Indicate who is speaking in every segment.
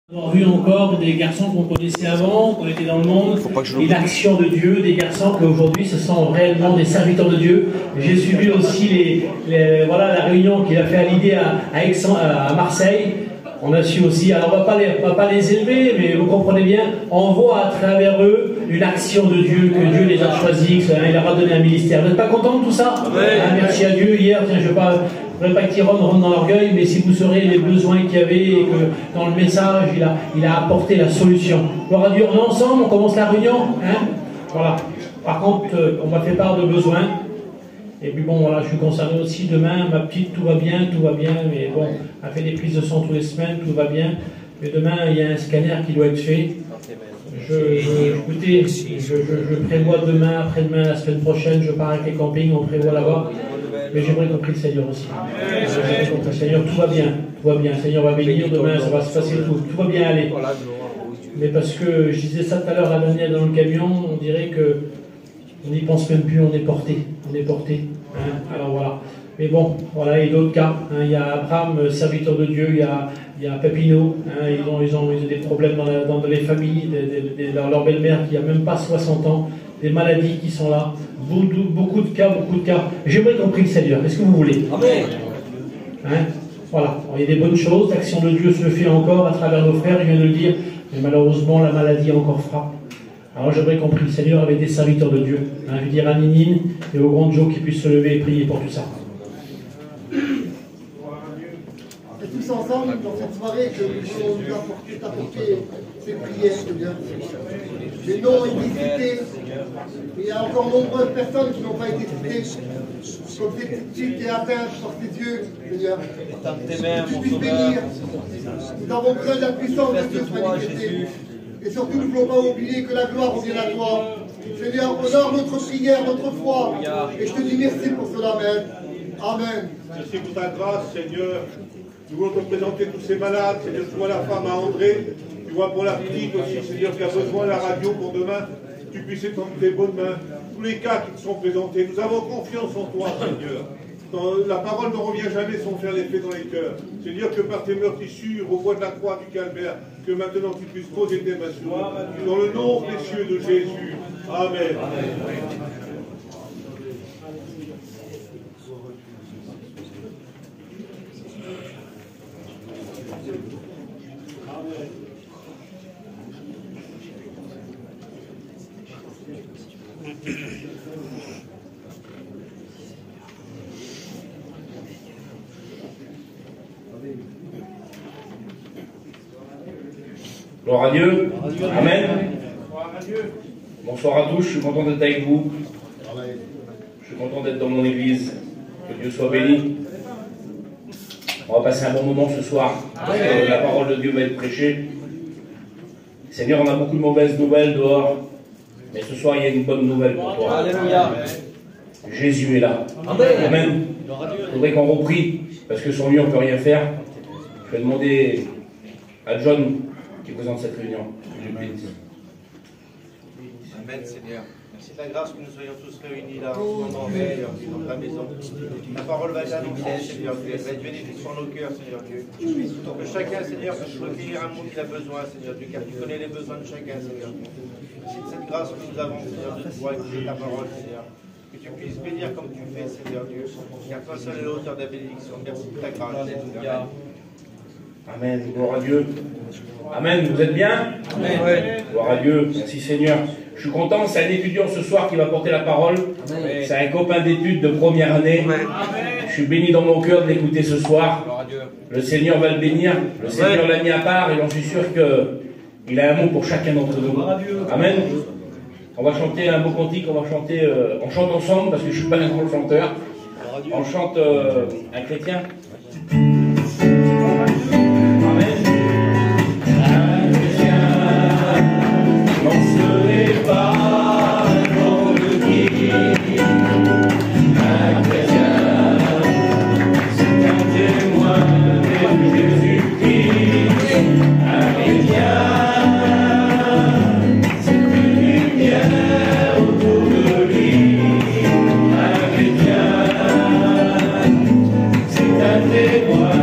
Speaker 1: On a vu encore des garçons qu'on connaissait avant, qu'on était dans le monde, et l'action de Dieu, des garçons qui aujourd'hui se sont réellement des serviteurs de Dieu. J'ai suivi aussi voilà, la réunion qu'il a fait à l'idée à Marseille. On a su aussi, alors on va pas les élever, mais vous comprenez bien, on voit à travers eux une action de Dieu, que Dieu les a choisis, qu'il leur a donné un ministère. Vous n'êtes pas content de tout ça? Merci à Dieu. Hier, tiens, je ne voudrais pas que Tyrone rentre dans l'orgueil, mais si vous saurez les besoins qu'il y avait, et que dans le message, il a apporté la solution. Gloire à Dieu, on est ensemble, on commence la réunion. Hein, voilà. Par contre, on m'a fait part de besoins. Et puis bon, voilà, je suis concerné aussi. Demain, ma petite, tout va bien, mais bon, elle fait des prises de sang toutes les semaines, tout va bien. Mais demain, il y a un scanner qui doit être fait. Écoutez, je prévois demain, après-demain, la semaine prochaine, je pars avec les campings, on prévoit là-bas. Mais j'aimerais compris le Seigneur aussi. J'aimerais compris le Seigneur, tout va bien, le Seigneur va bénir, demain, ça va se passer tout va bien aller. Mais parce que, je disais ça tout à l'heure à Daniel dans le camion, on dirait que on n'y pense même plus, on est porté. Hein, alors voilà. Mais bon, voilà, et d'autres cas. Hein, il y a Abraham, serviteur de Dieu, il y a Papineau. Hein, ils ont des problèmes dans les familles, leur belle-mère qui n'a même pas 60 ans, des maladies qui sont là. Beaucoup de cas. J'aimerais compris le Seigneur. Est-ce que vous voulez? Amen. Hein, voilà. Alors, il y a des bonnes choses. L'action de Dieu se fait encore à travers nos frères, je viens de le dire. Mais malheureusement, la maladie encore frappe. Alors j'aimerais compris le Seigneur avec des serviteurs de Dieu. Hein, je veux dire à Ninine et au grand Joe qui puissent se lever et prier pour tout ça.
Speaker 2: Et tous ensemble, dans cette soirée, que nous voulons apporter ces prières, Seigneur. Les noms étaient cités. Il y a encore nombreuses personnes qui n'ont pas été citées. Comme ces petites filles qui est atteinte par tes yeux, Seigneur. Que tu puisses bénir. Nous avons besoin de la puissance de Dieu se manifester. Et surtout, nous ne pouvons pas oublier que la gloire revient à toi. Seigneur, honore notre prière, notre foi. Et je te dis merci pour cela, Amen.
Speaker 3: Merci pour ta grâce, Seigneur. Nous voulons te présenter tous ces malades. Seigneur, tu vois la femme à André. Tu vois pour la petite aussi, Seigneur, qui a besoin de la radio pour demain. Tu puisses étendre tes bonnes mains. Tous les cas qui te sont présentés, nous avons confiance en toi, Seigneur. La parole ne revient jamais sans faire l'effet dans les cœurs. Seigneur, que par tes meurtrissures, au bois de la croix du calvaire, que maintenant tu puisses poser tes mains sur nous. Dans le nom précieux de Jésus. Amen.
Speaker 4: Gloire à Dieu. Amen. Bonsoir à tous, je suis content d'être avec vous. Je suis content d'être dans mon église. Que Dieu soit béni. On va passer un bon moment ce soir. La parole de Dieu va être prêchée. Seigneur, on a beaucoup de mauvaises nouvelles dehors. Mais ce soir, il y a une bonne nouvelle pour toi. Alléluia. Jésus est là. Amen. Il faudrait qu'on reprie, parce que sans lui, on ne peut rien faire. Je vais demander à John qui présente cette réunion.
Speaker 5: Amen, Seigneur. Merci de la grâce que nous soyons tous réunis là, dans la maison. La parole va être annoncée, Seigneur Dieu. Elle va être bénéfique pour nos cœurs, Seigneur Dieu. Que chacun, Seigneur, puisse recueillir un mot qu'il a besoin, Seigneur Dieu, car tu connais les besoins de chacun, Seigneur Dieu. Merci de cette grâce que nous avons, Seigneur, de pouvoir écouter ta parole, Seigneur. Que tu puisses bénir comme tu fais, Seigneur Dieu. Car toi seul est l'auteur de la bénédiction. Merci de ta grâce. Amen.
Speaker 4: Amen. Gloire à Dieu. Amen. Vous êtes bien? Amen. Ouais. Gloire à Dieu. Merci Seigneur. Je suis content. C'est un étudiant ce soir qui va porter la parole. C'est un copain d'études de première année. Amen. Je suis béni dans mon cœur de l'écouter ce soir. Gloire à Dieu. Le Seigneur va le bénir. Le Seigneur l'a mis à part et j'en suis sûr qu'il a un mot pour chacun d'entre nous. Amen. On va chanter un beau cantique. On va chanter. On chante ensemble parce que je ne suis pas un grand chanteur. On chante un chrétien.
Speaker 6: Témoin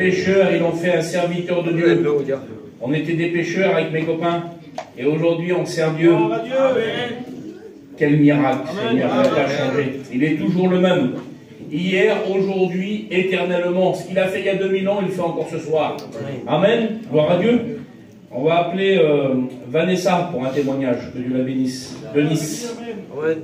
Speaker 4: pécheurs, ils l'ont fait un serviteur de Dieu. On était des pécheurs avec mes copains, et aujourd'hui on sert Dieu. Quel miracle, Seigneur, il n'a pas changé. Il est toujours le même. Hier, aujourd'hui, éternellement. Ce qu'il a fait il y a 2000 ans, il le fait encore ce soir. Amen. Gloire à Dieu. On va appeler Vanessa pour un témoignage. Que Dieu la bénisse. De Nice.
Speaker 6: Amen.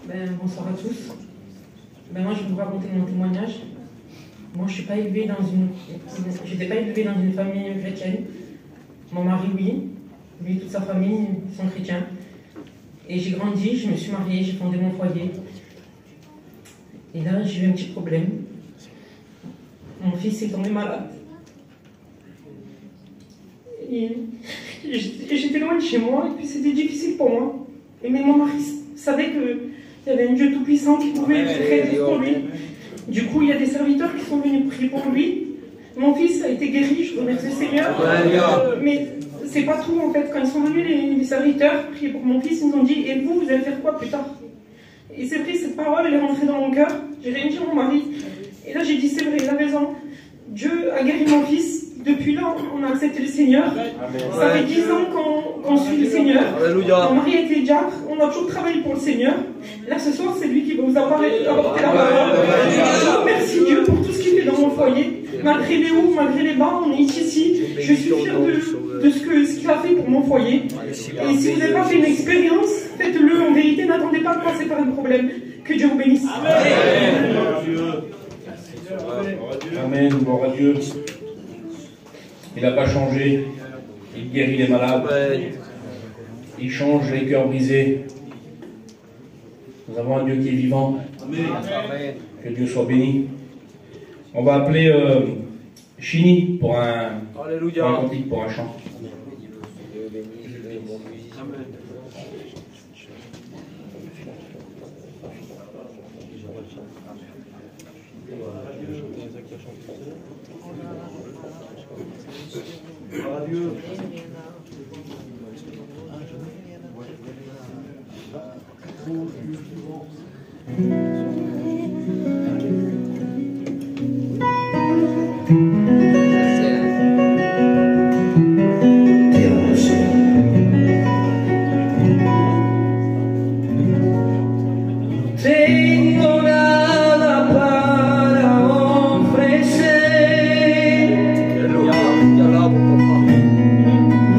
Speaker 6: Amen.
Speaker 7: Bonsoir à tous. Moi, je vais vous raconter mon témoignage. Moi, je n'étais pas élevée dans une famille chrétienne. Mon mari, oui. Lui et toute sa famille sont chrétiens. Et j'ai grandi, je me suis mariée, j'ai fondé mon foyer. Et là, j'ai eu un petit problème. Mon fils est tombé malade. Et j'étais loin de chez moi, et puis c'était difficile pour moi. Mais mon mari savait qu'il y avait un Dieu tout-puissant qui pouvait faire pour lui. Du coup, il y a des serviteurs qui sont venus prier pour lui. Mon fils a été guéri, je remercie le Seigneur. Mais c'est pas tout en fait. Quand ils sont venus, les serviteurs, prier pour mon fils, ils nous ont dit: et vous allez faire quoi plus tard? Et c'est vrai, cette parole, elle est rentrée dans mon cœur. J'ai rien dit à mon mari. Et là, j'ai dit: c'est vrai, il a raison. Dieu a guéri mon fils. Depuis là, on a accepté le Seigneur. Ça fait 10 ans qu'on suit le Seigneur. Mon mari était diacre. On a toujours travaillé pour le Seigneur. Là, ce soir, c'est lui qui va vous apporter la parole. Je remercie Dieu pour tout ce qu'il fait dans mon foyer. Malgré les hauts, malgré les bas, on est ici. Je suis fière de ce qu'il a fait pour mon foyer. Et si vous n'avez pas fait une expérience, faites-le. En vérité, n'attendez pas de passer par un problème. Que Dieu vous bénisse.
Speaker 4: Amen. Gloire à Dieu. Il n'a pas changé. Il guérit les malades. Il change les cœurs brisés. Nous avons un Dieu qui est vivant. Que Dieu soit béni. On va appeler Chini pour un cantique, pour un chant.
Speaker 3: Adieu.
Speaker 8: Tengo nada para ofrecer,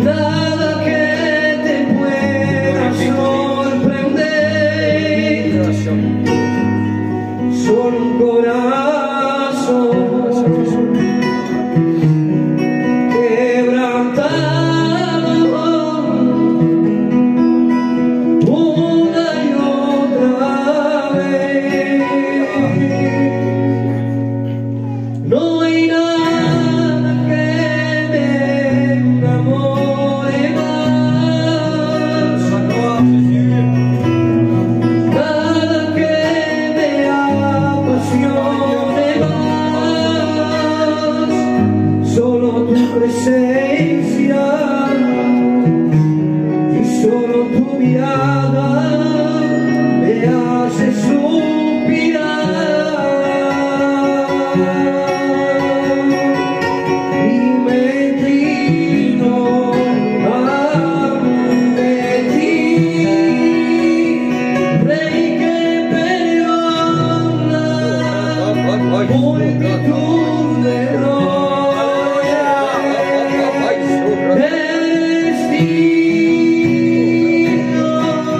Speaker 8: nada que te pueda sorprender, solo un corazón quebrantado. No hay nada que me enamore más, nada que me apasione más, solo tu presencia y solo tu mirada me hace suspirar. Multitud de gloria, destino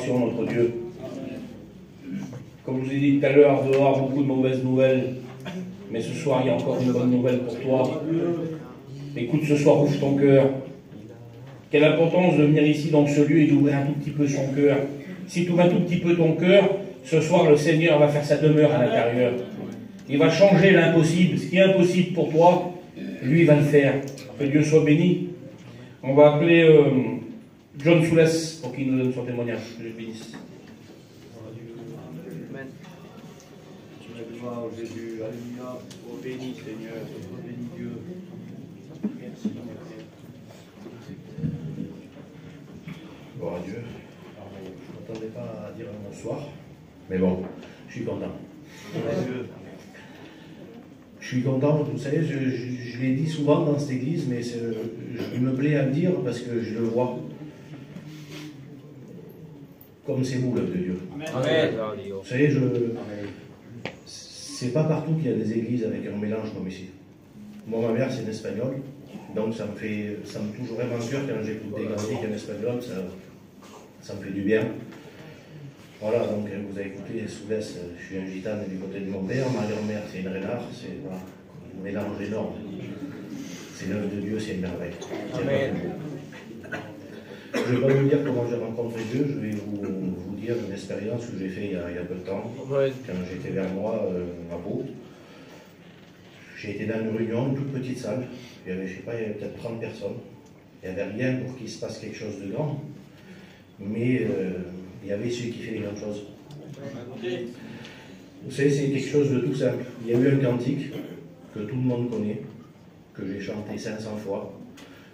Speaker 4: Notre Dieu. Comme je vous ai dit tout à l'heure, dehors, beaucoup de mauvaises nouvelles, mais ce soir, il y a encore une bonne nouvelle pour toi. Écoute, ce soir, ouvre ton cœur. Quelle importance de venir ici dans ce lieu et d'ouvrir un tout petit peu son cœur. Si tu ouvres un tout petit peu ton cœur, ce soir, le Seigneur va faire sa demeure à l'intérieur. Il va changer l'impossible. Ce qui est impossible pour toi, lui, va le faire. Que Dieu soit béni. On va appeler John Soulès pour qu'il nous donne son témoignage. Que Dieu bénisse.
Speaker 5: Amen. Gloire au Jésus. Alléluia. Oh, béni Seigneur. Oh, béni Dieu. Merci.
Speaker 9: Gloire à Dieu. Alors, je ne m'attendais pas à dire un bonsoir, mais bon, je suis content. Je suis content, vous savez, je l'ai dit souvent dans cette église, mais je me plais à le dire parce que je le vois. Comme c'est vous, l'œuvre de Dieu.
Speaker 5: Amen.
Speaker 9: Vous savez, c'est pas partout qu'il y a des églises avec un mélange comme ici. Moi, ma mère, c'est une espagnole, donc ça me touche vraiment le cœur quand j'écoute des cantiques en espagnol, ça me fait du bien. Voilà, donc vous avez écouté Soulès, je suis un gitane du côté de mon père, ma grand-mère, c'est une renard, c'est voilà, un mélange énorme. C'est l'œuvre de Dieu, c'est une merveille.
Speaker 5: Amen.
Speaker 9: Je ne vais pas vous dire comment j'ai rencontré Dieu, je vais vous dire une expérience que j'ai faite il y a peu de temps, quand j'étais vers moi à Pau. J'ai été dans une réunion, une toute petite salle, il y avait, je sais pas, il y avait peut-être 30 personnes. Il n'y avait rien pour qu'il se passe quelque chose de grand, mais il y avait celui qui fait les grandes choses. Vous savez, c'est quelque chose de tout simple. Il y a eu un cantique que tout le monde connaît, que j'ai chanté 500 fois,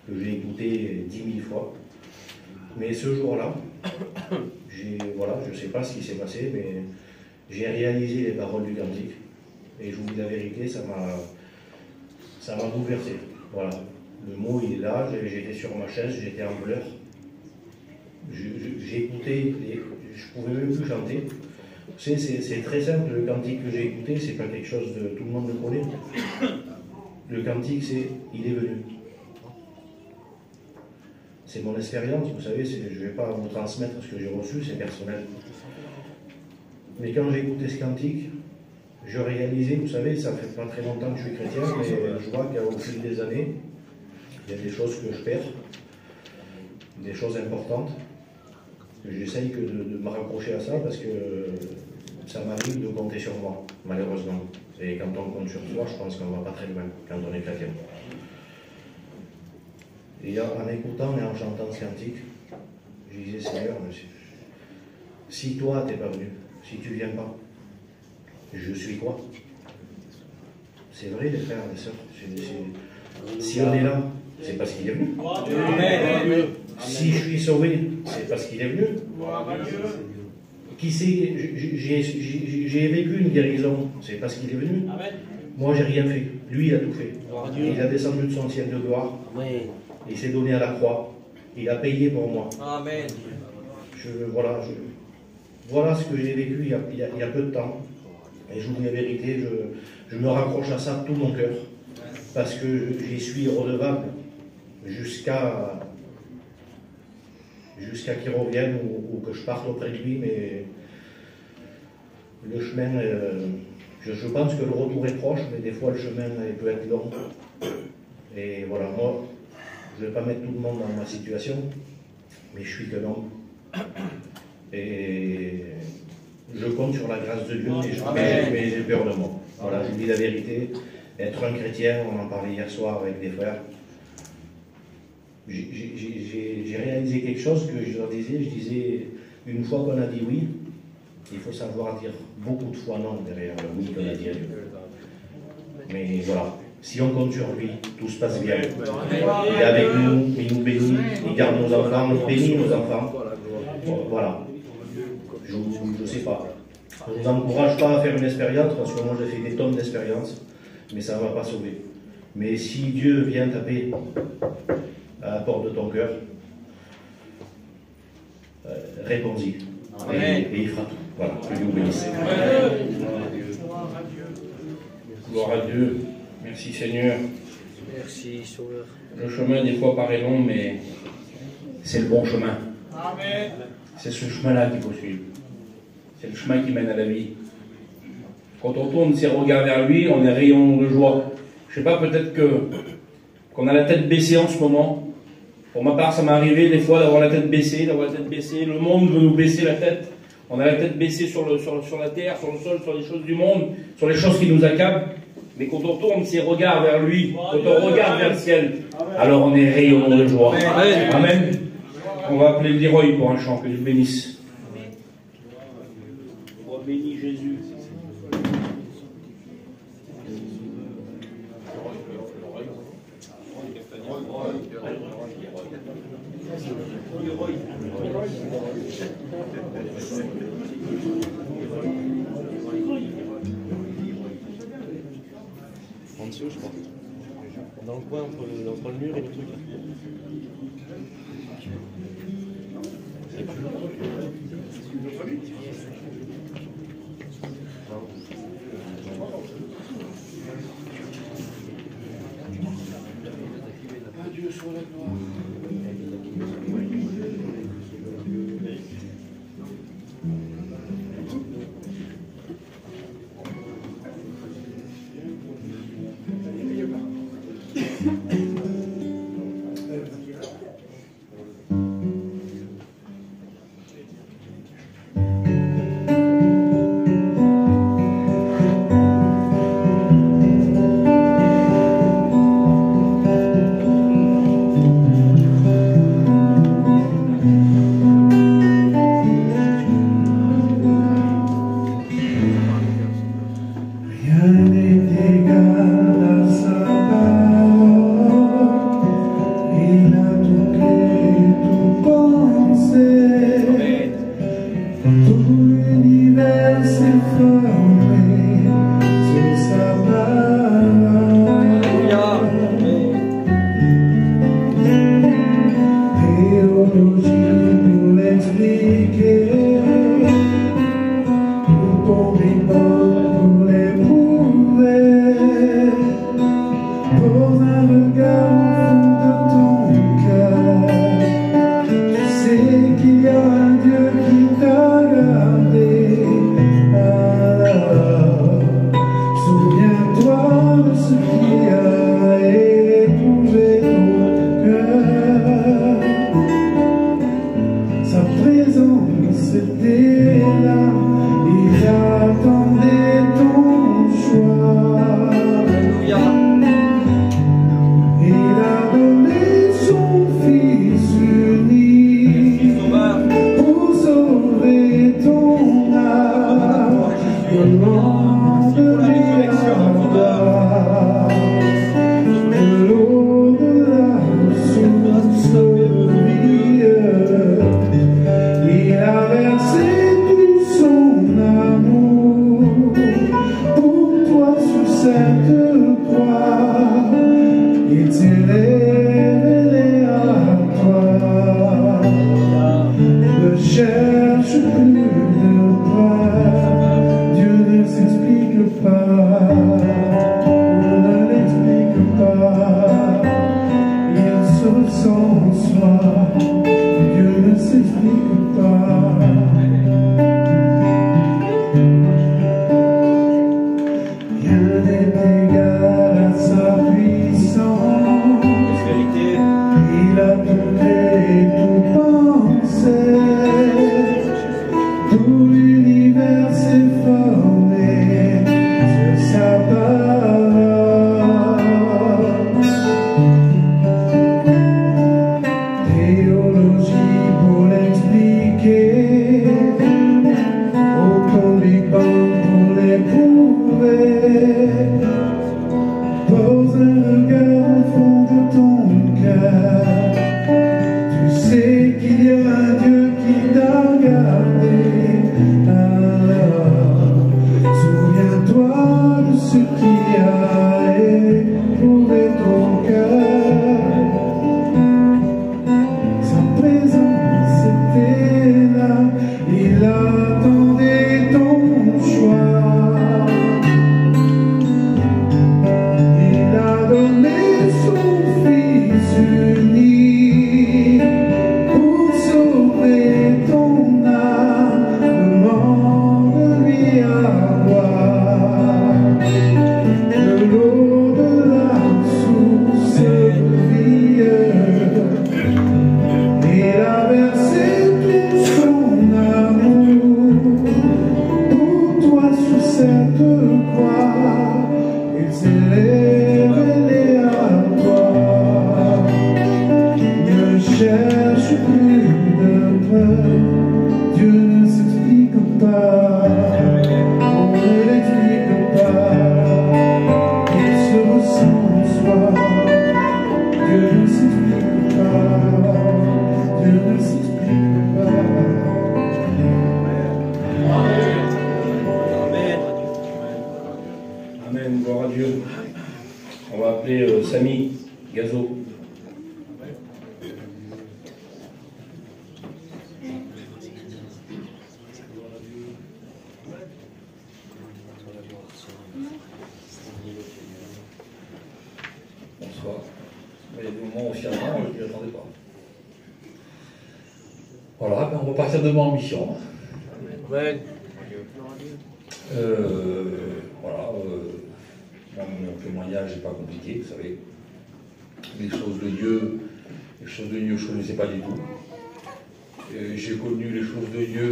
Speaker 9: que j'ai écouté 10 000 fois. Mais ce jour-là, voilà, je ne sais pas ce qui s'est passé, mais j'ai réalisé les paroles du cantique. Et je vous dis la vérité, ça m'a bouleversé. Voilà. Le mot, il est là, j'étais sur ma chaise, j'étais en pleurs. J'ai écouté, je ne pouvais même plus chanter. Vous savez, c'est très simple, le cantique que j'ai écouté, c'est pas quelque chose de... Tout le monde le connaît. Le cantique, c'est « Il est venu ». C'est mon expérience, vous savez, je ne vais pas vous transmettre ce que j'ai reçu, c'est personnel. Mais quand j'ai écouté ce cantique, je réalisais, vous savez, ça fait pas très longtemps que je suis chrétien, mais je vois qu'au fil des années, il y a des choses que je perds, des choses importantes. J'essaye de me raccrocher à ça parce que ça m'arrive de compter sur moi, malheureusement. Et quand on compte sur soi, je pense qu'on ne va pas très loin quand on est chrétien. Et en écoutant et en chantant ce cantique, je disais, Seigneur, si toi, tu n'es pas venu, si tu ne viens pas, je suis quoi? C'est vrai, les frères, les sœurs. Si on est là, c'est parce qu'il est venu. Amen. Si je suis sauvé, c'est parce qu'il est venu. Qui sait, j'ai vécu une guérison, c'est parce qu'il est venu. Moi, j'ai rien fait. Lui, il a tout fait. Il a descendu de son ciel de gloire. Il s'est donné à la croix. Il a payé pour moi.
Speaker 5: Amen.
Speaker 9: Voilà ce que j'ai vécu il y a peu de temps. Et je vous dis la vérité, je me raccroche à ça de tout mon cœur. Parce que j'y suis redevable jusqu'à qu'il revienne ou que je parte auprès de lui. Mais le chemin, je pense que le retour est proche, mais des fois le chemin il peut être long. Et voilà, moi, je ne vais pas mettre tout le monde dans ma situation, mais je suis qu'un homme. Et je compte sur la grâce de Dieu, mais j'ai peur de moi. Voilà, je vous dis la vérité. Être un chrétien, on en parlait hier soir avec des frères. J'ai réalisé quelque chose que je leur disais. Je disais, une fois qu'on a dit oui, il faut savoir dire beaucoup de fois non derrière le oui qu'on a dit à Dieu. Mais voilà, si on compte sur lui, tout se passe bien. Il est avec nous, il nous bénit, il garde nos enfants, il bénit nos enfants. Voilà. Je ne sais pas. On ne nous encourage pas à faire une expérience, parce que moi j'ai fait des tonnes d'expériences, mais ça ne va pas sauver. Mais si Dieu vient taper à la porte de ton cœur, réponds-y. Et il fera tout. Voilà, que Dieu vous bénisse.
Speaker 4: Gloire à Dieu. Merci Seigneur.
Speaker 6: Merci Sauveur.
Speaker 4: Le chemin des fois paraît long, mais c'est le bon chemin. C'est ce chemin-là qu'il faut suivre. C'est le chemin qui mène à la vie. Quand on tourne ses regards vers lui, on est rayon de joie. Je ne sais pas, peut-être qu'on a la tête baissée en ce moment. Pour ma part, ça m'est arrivé des fois d'avoir la tête baissée, Le monde veut nous baisser la tête. On a la tête baissée sur la terre, sur le sol, sur les choses du monde, sur les choses qui nous accablent. Mais quand on tourne ses regards vers lui, quand on regarde vers le ciel, alors on est rayonnant de joie. Amen. On va appeler Leroy pour un chant, que Dieu bénisse. Oh, bénis Jésus.
Speaker 10: En dessous, je crois. Dans le coin entre le mur et le truc.
Speaker 4: Dieu soit la gloire.
Speaker 8: Il a tout créé, tout pensé, tout l'univers s'est formé sur sa parole. Théologie pour l'expliquer, autant Big Bang pour l'éprouver. Pose un regard au fond de ton cœur. Tu sais qu'il y a un Dieu qui t'a regardé. Alors, souviens-toi de ce qui a éprouvé ton cœur. Sa présence était là, il attendait ton choix. Il a donné son Fils unique pour sauver ton âme. Demande-lui à boire de l'eau de la source de vie. Il a versé tout son amour pour toi sur cette croix. Il s'est révélé à toi. Ne cherche plus de preuves. Dieu ne s'explique pas. On ne l'explique pas. Il se ressent en soi. Dieu ne s'explique pas. Dieu ne s'explique pas.
Speaker 4: Amen, gloire à Dieu. On va appeler Samy Gazo. Bonsoir. Il y a des moments aussi avant, je ne l'attendais pas.
Speaker 1: Voilà, ben on va partir demain en mission.
Speaker 6: Amen.
Speaker 1: Voilà, mon témoignage n'est pas compliqué, vous savez. Les choses de Dieu, je ne connaissais pas du tout. J'ai connu les choses de Dieu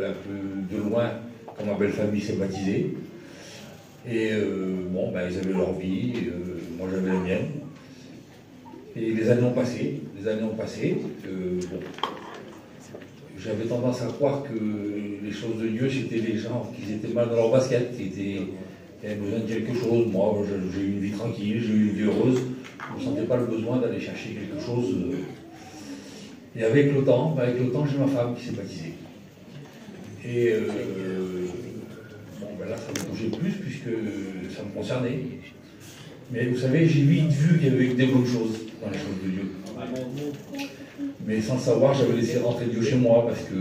Speaker 1: un peu de loin quand ma belle famille s'est baptisée. Et bon, ben, ils avaient leur vie, moi j'avais la mienne. Et les années ont passé, bon. J'avais tendance à croire que les choses de Dieu, c'était les gens qui étaient mal dans leur basket, qui avaient besoin de quelque chose. Moi, j'ai eu une vie tranquille, j'ai eu une vie heureuse. Je ne sentais pas le besoin d'aller chercher quelque chose. Et avec le temps, j'ai ma femme qui s'est baptisée. Et bon, ben là, ça me touchait plus puisque ça me concernait. Mais vous savez, j'ai vite vu qu'il y avait des bonnes choses dans les choses de Dieu. Mais sans le savoir, j'avais laissé rentrer Dieu chez moi parce que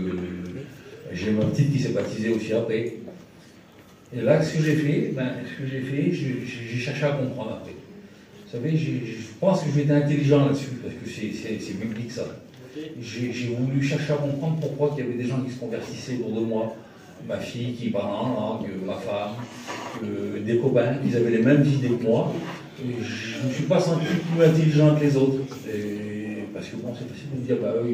Speaker 1: j'ai ma petite qui s'est baptisée aussi après. Et là, ce que j'ai fait, j'ai cherché à comprendre après. Vous savez, je pense que j'ai été intelligent là-dessus parce que c'est biblique ça. J'ai voulu chercher à comprendre pourquoi il y avait des gens qui se convertissaient autour de moi. Ma fille qui parlait en langue, ma femme, des copains qui avaient les mêmes idées que moi. Et je ne me suis pas senti plus intelligent que les autres. Parce que bon, c'est facile de me dire, bah eux,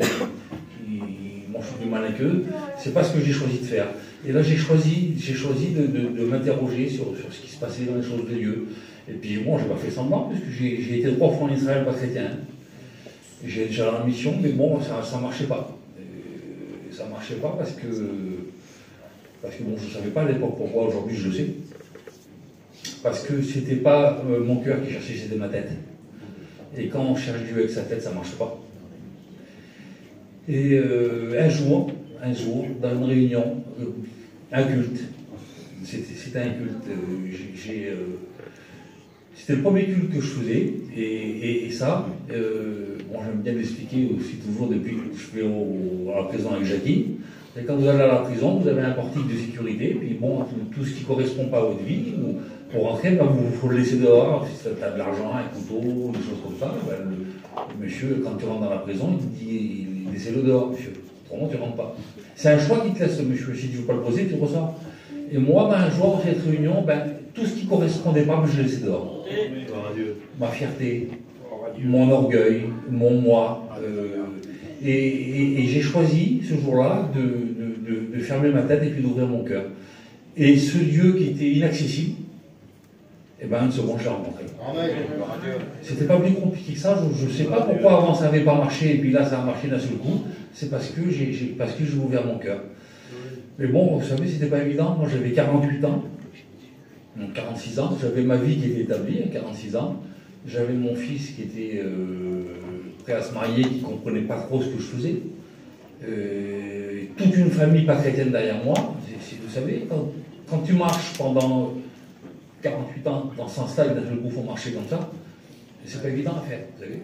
Speaker 1: ils mangent plus malin qu'eux. C'est pas ce que j'ai choisi de faire. Et là, j'ai choisi de m'interroger sur ce qui se passait dans les choses de Dieu. Et puis bon, j'ai pas fait semblant, parce que j'ai été 3 fois en Israël, pas chrétien. J'ai déjà la mission, mais bon, ça marchait pas. Et ça marchait pas parce que bon, je savais pas à l'époque pourquoi, aujourd'hui je le sais. Parce que c'était pas mon cœur qui cherchait, c'était ma tête. Et quand on cherche Dieu avec sa tête, ça ne marche pas. Et un jour, dans une réunion, un culte, c'était un culte, c'était le premier culte que je faisais, et ça, bon, j'aime bien l'expliquer aussi toujours depuis que je vais à la prison avec Jackie. Et quand vous allez à la prison, vous avez un portique de sécurité, puis bon, tout ce qui ne correspond pas à votre vie, pour rentrer, ben, il faut le laisser dehors. Si tu as de l'argent, un couteau, des choses comme ça, ben, le monsieur, quand tu rentres dans la prison, il te dit laissez-le dehors, monsieur. Autrement, tu ne rentres pas. C'est un choix qui te laisse, monsieur. Si tu ne veux pas le poser, tu ressors. Et moi, ben, un jour, dans cette réunion, ben, tout ce qui ne correspondait pas, ben, je le laissais dehors. Ma fierté,
Speaker 4: mon orgueil, mon moi. Et j'ai choisi ce jour-là de fermer ma tête et puis d'ouvrir mon cœur. Et ce Dieu qui était inaccessible, eh ben, une seconde, je l'ai rencontré. C'était pas plus compliqué que ça. Je ne sais pas pourquoi avant ça n'avait pas marché et puis là ça a marché d'un seul coup. C'est parce que j'ai ouvert mon cœur. Mais bon, vous savez, c'était pas évident. Moi, j'avais 48 ans, donc 46 ans. J'avais ma vie qui était établie à 46 ans. J'avais mon fils qui était prêt à se marier, qui ne comprenait pas trop ce que je faisais. Toute une famille pas chrétienne derrière moi. Vous savez, quand tu marches pendant 48 ans dans ce sens-là, et d'un seul coup, il faut marcher comme ça, c'est pas évident à faire, vous savez.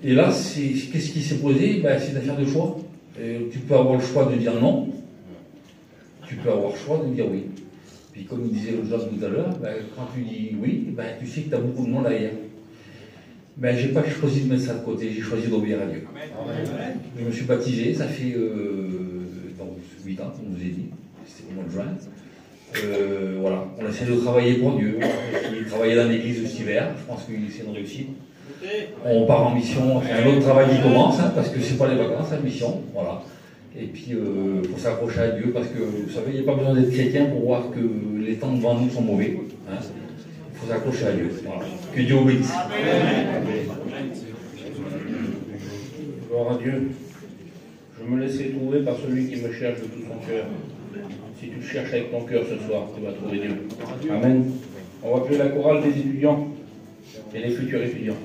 Speaker 4: Et là, qu'est-ce qui s'est posé? C'est une affaire de choix. Tu peux avoir le choix de dire non, tu peux avoir le choix de dire oui. Puis comme disait le Jean tout à l'heure, quand tu dis oui, tu sais que tu as beaucoup de non derrière. J'ai pas choisi de mettre ça de côté, j'ai choisi d'obéir à Dieu. Amen. Je me suis baptisé, ça fait 8 ans, comme je vous ai dit, c'était au mois de juin. Voilà, on essaie de travailler pour Dieu. J'ai travaillé dans l'église cet hiver, je pense que c'est une réussite. On part en mission, c'est un autre travail qui commence, parce que c'est pas les vacances, la mission, voilà. Et puis il faut s'accrocher à Dieu, parce que vous savez, il n'y a pas besoin d'être chrétien pour voir que les temps devant nous sont mauvais. Il faut s'accrocher à Dieu. Voilà. Que Dieu obéisse. Gloire à Dieu. Je me laisserai trouver par celui qui me cherche de tout son cœur. Si tu cherches avec ton cœur ce soir, tu vas trouver Dieu. Amen. On va appeler la chorale des étudiants et les futurs étudiants.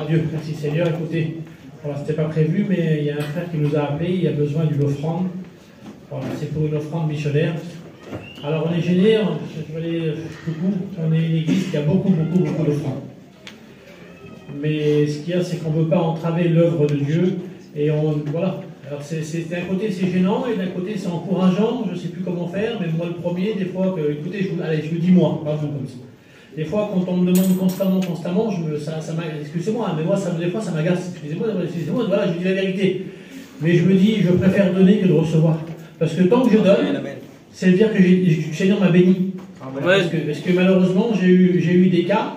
Speaker 1: Dieu, merci Seigneur. Écoutez, voilà, c'était pas prévu, mais il y a un frère qui nous a appelé, il a besoin d'une offrande. Voilà, c'est pour une offrande missionnaire. Alors on est gêné, on est une église qui a beaucoup d'offrandes. Mais ce qu'il y a, c'est qu'on ne veut pas entraver l'œuvre de Dieu. Et voilà, Alors d'un côté c'est gênant et d'un côté c'est encourageant, je ne sais plus comment faire, mais moi le premier, des fois, écoutez, je vous dis moi, pas vous comme ça. Des fois quand on me demande constamment, excusez-moi, mais moi des fois ça m'agace, excusez-moi, voilà, je dis la vérité. Mais je me dis, je préfère donner que de recevoir. Parce que tant que je donne, c'est dire que le Seigneur m'a béni. Parce que malheureusement, j'ai eu des cas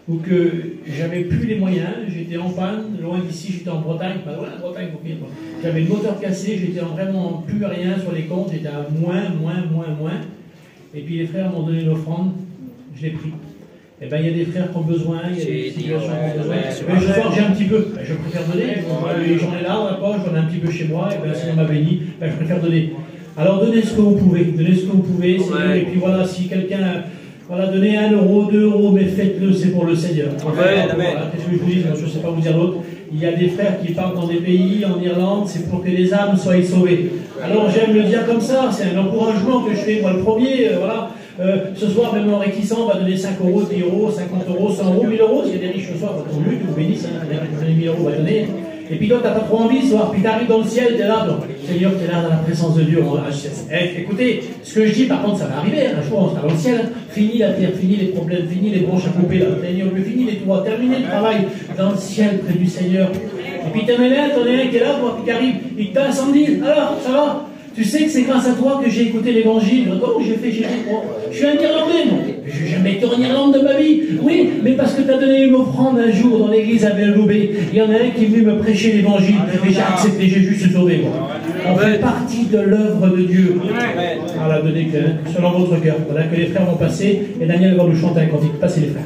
Speaker 1: où que j'avais plus les moyens, j'étais en panne, loin d'ici, j'étais en Bretagne, pas loin de Bretagne, j'avais le moteur cassé, j'étais vraiment plus rien sur les comptes, j'étais à moins. Et puis les frères m'ont donné l'offrande, je l'ai pris. Et bien il y a des frères qui ont besoin, il y a des situations qui ont besoin. Mais je sens que j'ai un petit peu, je préfère donner, j'en ai là dans la poche, j'en ai un petit peu chez moi, et bien si on m'a béni, je préfère donner. Alors donnez ce que vous pouvez, Seigneur, et puis voilà, si quelqu'un, voilà, donnez 1 euro, 2 euros, mais faites-le, c'est pour le Seigneur. Qu'est-ce que je vous dis, je ne sais pas vous dire l'autre. Il y a des frères qui partent dans des pays, en Irlande, c'est pour que les âmes soient sauvées. Alors j'aime le dire comme ça, c'est un encouragement que je fais, moi le premier, voilà. Ce soir, même en réquisant, on va donner 5 euros, 10 euros, 50 euros, 100 euros, 1000 euros. S'il y a des riches ce soir, quand on lutte, vous bénissez, il y a qui 1000 euros, on va donner. Et puis toi, tu n'as pas trop envie ce soir, puis tu arrives dans le ciel, tu es là, Seigneur, tu es là dans la présence de Dieu. Écoutez, ce que je dis, par contre, ça va arriver, un jour on sera dans le ciel, fini la terre, fini les problèmes, fini les branches à couper, là, fini les toits, terminé le travail, dans le ciel, près du Seigneur. Et puis t'en es un qui est là, toi, qui arrive, il t'a 110, alors, ça va? Tu sais que c'est grâce à toi que j'ai écouté l'évangile. Comment j'ai fait? Je suis un Irlandais, moi. Je n'ai jamais été en Irlande de ma vie. Oui, mais parce que tu as donné une offrande un jour dans l'église à Belloubet. Il y en a un qui est venu me prêcher l'évangile. J'ai accepté, j'ai juste sauvé, moi. On fait partie de l'œuvre de Dieu. Voilà, donnez que selon votre cœur. Voilà que les frères vont passer. Et Daniel va nous chanter un cantique. Passez les frères.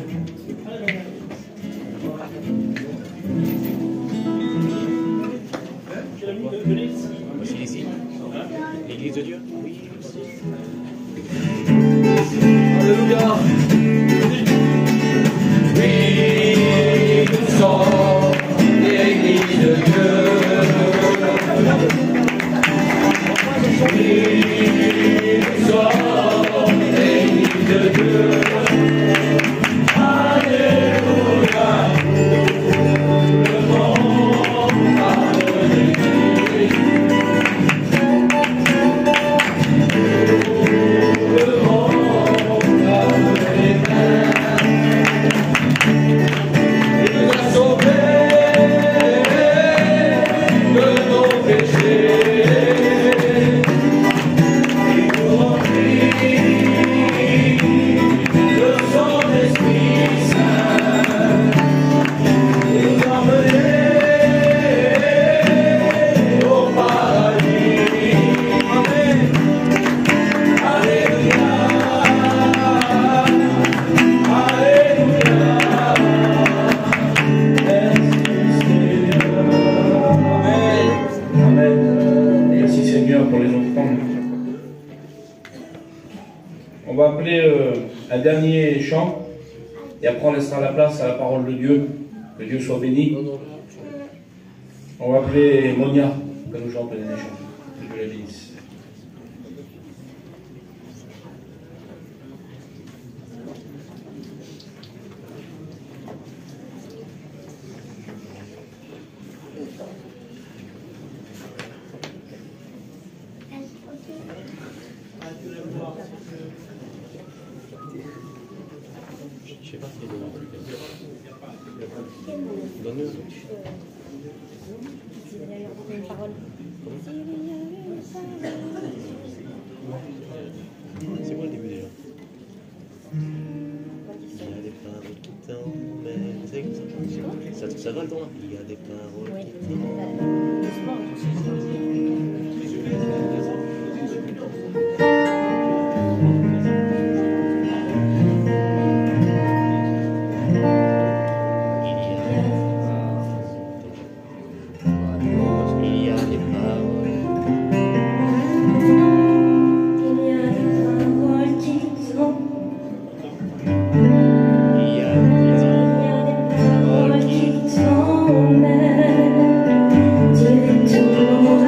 Speaker 10: L'église de Dieu. Oui.
Speaker 11: Alléluia. Oui, nous sommes l'église de Dieu. Oui, nous sommes l'église de Dieu. Alléluia. Le monde a de l'église.
Speaker 4: On va appeler un dernier chant et après on laissera la place à la parole de Dieu. Que Dieu soit béni. On va appeler Monia que nous chante le dernier chant. Que Dieu la bénisse.
Speaker 10: Je sais pas si il est donne-le.
Speaker 12: Une parole.
Speaker 10: C'est quoi le début déjà? Il y a des paroles qui t'emmènent. C'est comme ça. Ça va le temps. Il y a des paroles qui t'emmènent.
Speaker 12: Directement à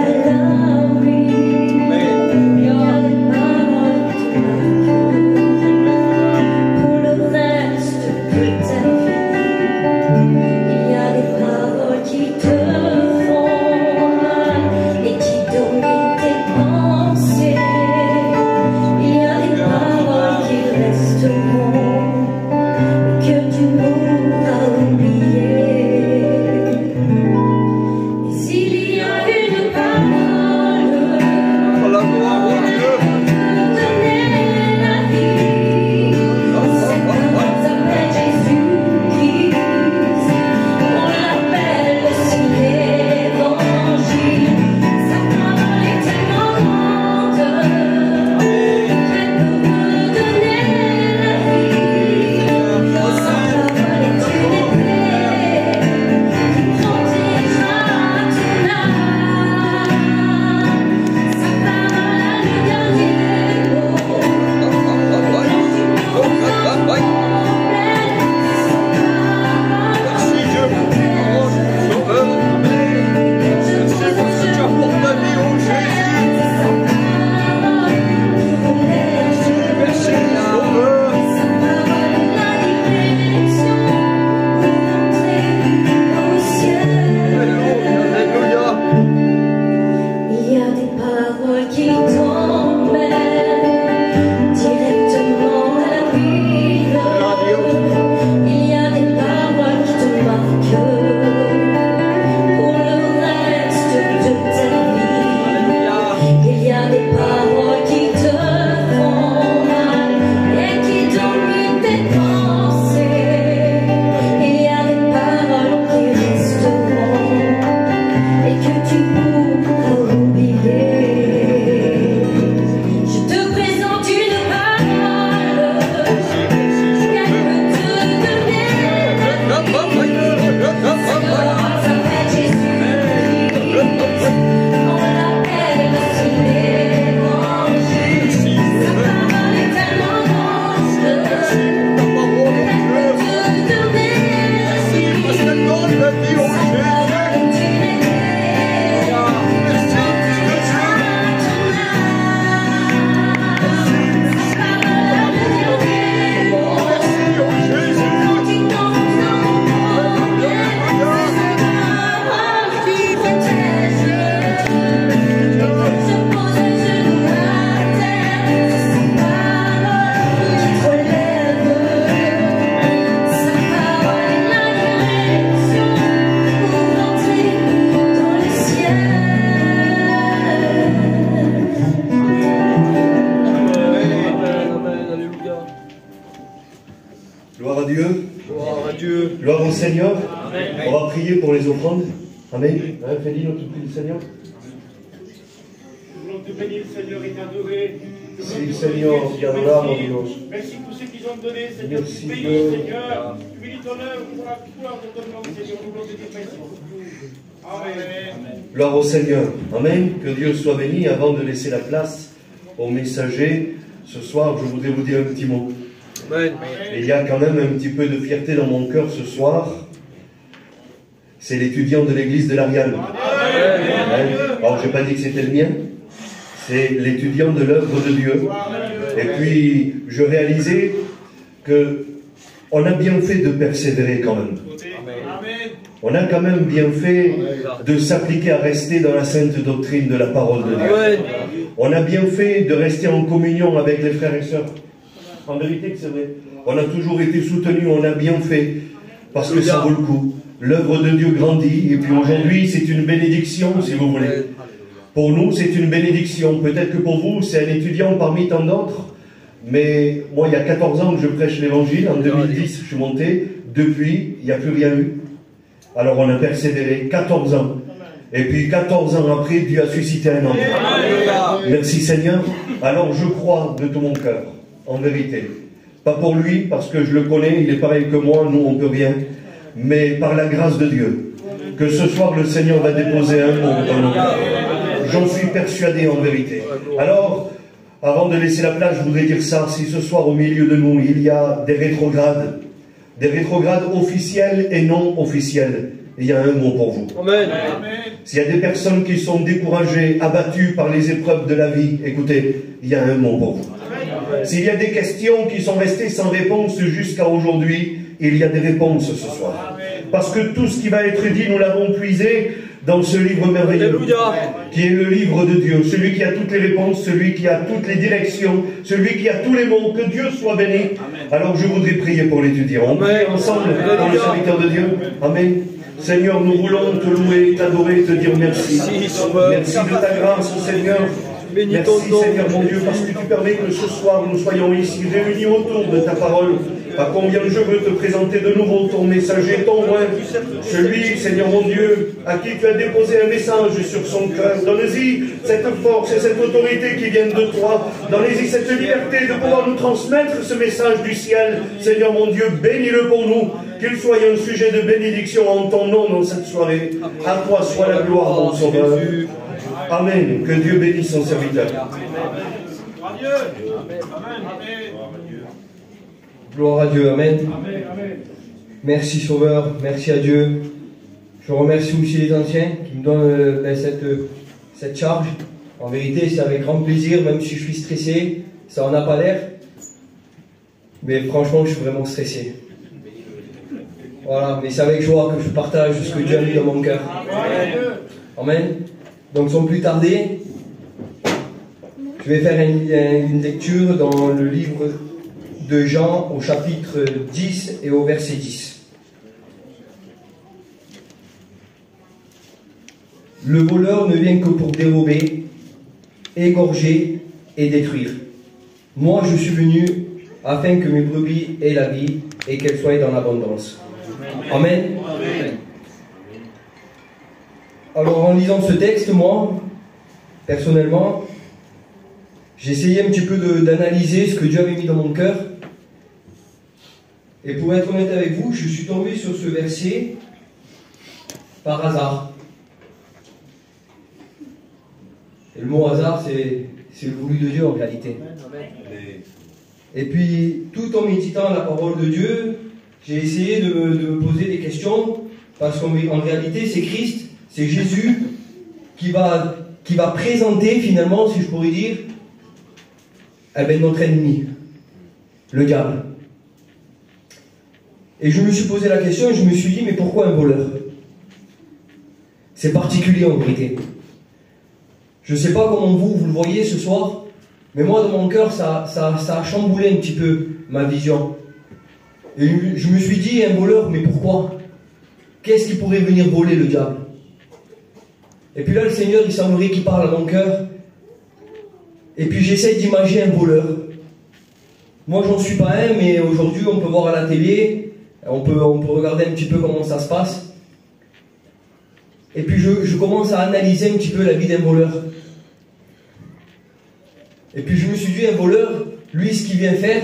Speaker 9: Gloire à Dieu.
Speaker 6: Gloire à Dieu.
Speaker 9: Gloire au Seigneur.
Speaker 6: Amen.
Speaker 9: On va prier pour les offrandes. Amen. Hein, Félix, notre le Seigneur.
Speaker 3: Nous voulons te bénir, Seigneur, et t'adorer.
Speaker 9: Si, Seigneur, viendra, mon Dieu.
Speaker 3: Merci pour ceux qui ont donné, Seigneur.
Speaker 9: Merci,
Speaker 3: Tu bénis,
Speaker 9: Dieu.
Speaker 3: Seigneur. Tu bénis ton œuvre pour la gloire de ton nom, Seigneur. Nous voulons te dire merci pour tout. Amen.
Speaker 9: Gloire au Seigneur. Amen. Que Dieu soit béni. Avant de laisser la place aux messagers, ce soir, je voudrais vous dire un petit mot.
Speaker 6: Amen.
Speaker 9: Et il y a quand même un petit peu de fierté dans mon cœur ce soir. C'est l'étudiant de l'église de l'Ariane. Alors, je n'ai pas dit que c'était le mien. C'est l'étudiant de l'œuvre de Dieu. Et puis, je réalisais que on a bien fait de persévérer quand même. On a quand même bien fait de s'appliquer à rester dans la sainte doctrine de la parole de Dieu. On a bien fait de rester en communion avec les frères et sœurs. En vérité que c'est vrai. On a toujours été soutenus, on a bien fait, parce que ça vaut le coup. L'œuvre de Dieu grandit, et puis aujourd'hui c'est une bénédiction, si vous voulez. Pour nous c'est une bénédiction. Peut-être que pour vous c'est un étudiant parmi tant d'autres, mais moi il y a 14 ans que je prêche l'évangile. En 2010 je suis monté, depuis il n'y a plus rien eu. Alors on a persévéré 14 ans. Et puis 14 ans après, Dieu a suscité un homme. Merci Seigneur. Alors je crois de tout mon cœur, en vérité. Pas pour lui, parce que je le connais, il est pareil que moi, nous on ne peut rien. Mais par la grâce de Dieu, que ce soir le Seigneur va déposer un mot dans nos cœurs. J'en suis persuadé en vérité. Alors, avant de laisser la place, je voudrais dire ça. Si ce soir au milieu de nous, il y a des rétrogrades officiels et non officiels, il y a un mot pour vous.
Speaker 6: Amen.
Speaker 9: S'il y a des personnes qui sont découragées, abattues par les épreuves de la vie, écoutez, il y a un mot pour vous. S'il y a des questions qui sont restées sans réponse jusqu'à aujourd'hui, il y a des réponses ce soir. Parce que tout ce qui va être dit, nous l'avons puisé dans ce livre merveilleux, qui est le livre de Dieu, celui qui a toutes les réponses, celui qui a toutes les directions, celui qui a tous les mots. Que Dieu soit béni. Alors je voudrais prier pour l'étudiant. On prie ensemble pour le serviteur de Dieu. Amen. Seigneur, nous voulons te louer, t'adorer, te dire merci. Merci de ta grâce, Seigneur. Merci, Seigneur mon Dieu, parce que tu permets que ce soir nous soyons ici réunis autour de ta parole. À combien je veux te présenter de nouveau ton messager, ton roi, celui, Seigneur mon Dieu, à qui tu as déposé un message sur son cœur. Donne-y cette force et cette autorité qui viennent de toi. Donne-y cette liberté de pouvoir nous transmettre ce message du ciel. Seigneur mon Dieu, bénis-le pour nous, qu'il soit un sujet de bénédiction en ton nom dans cette soirée. À toi soit la gloire, mon Sauveur. Amen. Que Dieu bénisse son serviteur.
Speaker 6: Gloire à Dieu, amen. Merci Sauveur, merci à Dieu. Je remercie aussi les anciens qui me donnent cette charge. En vérité, c'est avec grand plaisir, même si je suis stressé, ça en a pas l'air. Mais franchement, je suis vraiment stressé. Voilà, mais c'est avec joie que je partage ce que Dieu a mis dans mon cœur. Amen. Donc sans plus tarder, je vais faire une lecture dans le livre de Jean au chapitre 10 et au verset 10. Le voleur ne vient que pour dérober, égorger et détruire. Moi je suis venu afin que mes brebis aient la vie et qu'elles soient dans l'abondance. Amen. Alors en lisant ce texte, moi, personnellement, j'ai essayé un petit peu d'analyser ce que Dieu avait mis dans mon cœur. Et pour être honnête avec vous, je suis tombé sur ce verset par hasard. Et le mot hasard, c'est le voulu de Dieu en réalité. Et puis, tout en méditant la parole de Dieu, j'ai essayé de me poser des questions, parce qu'en réalité, c'est Christ, c'est Jésus qui va présenter finalement, si je pourrais dire, notre ennemi, le diable. Et je me suis posé la question et je me suis dit, mais pourquoi un voleur? C'est particulier en vérité. Je ne sais pas comment vous le voyez ce soir, mais moi dans mon cœur, ça a chamboulé un petit peu ma vision. Et je me suis dit, un voleur, mais pourquoi? Qu'est-ce qui pourrait venir voler le diable? Et puis là, le Seigneur, il semblerait qu'il parle à mon cœur. Et puis j'essaie d'imaginer un voleur. Moi, j'en suis pas un, mais aujourd'hui, on peut voir à la télé, on peut regarder un petit peu comment ça se passe. Et puis, je commence à analyser un petit peu la vie d'un voleur. Et puis, je me suis dit, un voleur, lui, ce qu'il vient faire,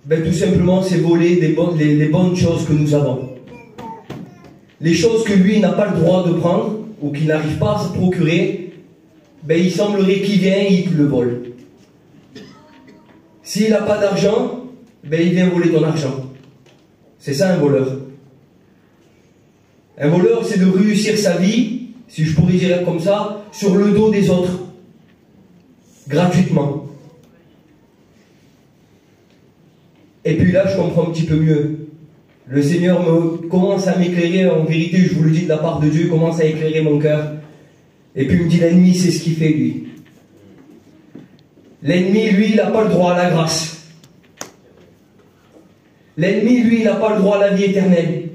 Speaker 6: ben, tout simplement, c'est voler les bonnes choses que nous avons. Les choses que lui n'a pas le droit de prendre, ou qu'il n'arrive pas à se procurer, ben, il semblerait qu'il vient et il le vole. S'il n'a pas d'argent, ben, il vient voler ton argent. C'est ça un voleur. Un voleur, c'est de réussir sa vie, si je pourrais dire comme ça, sur le dos des autres. Gratuitement. Et puis là, je comprends un petit peu mieux. Le Seigneur commence à m'éclairer, en vérité, je vous le dis de la part de Dieu, commence à éclairer mon cœur. Et puis il me dit, l'ennemi, c'est ce qu'il fait, lui. L'ennemi, lui, il n'a pas le droit à la grâce. L'ennemi, lui, il n'a pas le droit à la vie éternelle.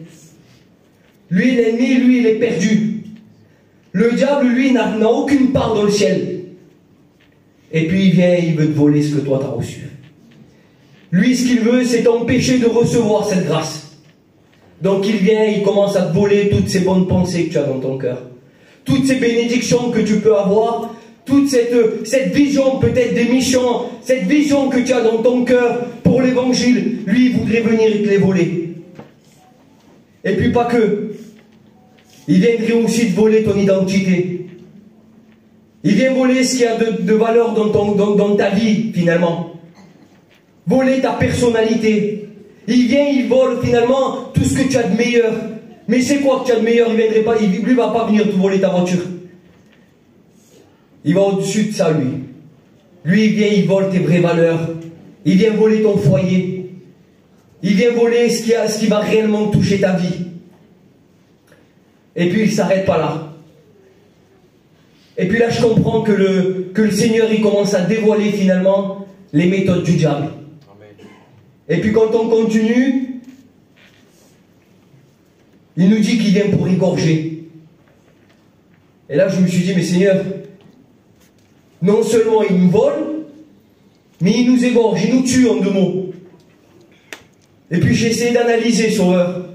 Speaker 6: Lui, l'ennemi, lui, il est perdu. Le diable, lui, n'a aucune part dans le ciel. Et puis il vient, il veut te voler ce que toi t'as reçu. Lui, ce qu'il veut, c'est t'empêcher de recevoir cette grâce. Donc il vient, il commence à te voler toutes ces bonnes pensées que tu as dans ton cœur. Toutes ces bénédictions que tu peux avoir, toute cette vision peut-être des missions, cette vision que tu as dans ton cœur pour l'évangile, lui, il voudrait venir et te les voler. Et puis pas que. Il viendrait aussi te voler ton identité. Il vient voler ce qu'il y a de valeur dans ta vie, finalement. Voler ta personnalité. Il vient, il vole finalement tout ce que tu as de meilleur. Mais c'est quoi que tu as de meilleur? Il viendrait pas, lui va pas venir te voler ta voiture. Il va au-dessus de ça, lui. Lui, il vient, il vole tes vraies valeurs. Il vient voler ton foyer. Il vient voler ce qui va réellement toucher ta vie. Et puis, il ne s'arrête pas là. Et puis là, je comprends que le Seigneur, il commence à dévoiler finalement les méthodes du diable. Et puis quand on continue, il nous dit qu'il vient pour égorger. Et là, je me suis dit, mais Seigneur, non seulement il nous vole, mais il nous égorge, il nous tue en 2 mots. Et puis j'ai essayé d'analyser, Sauveur.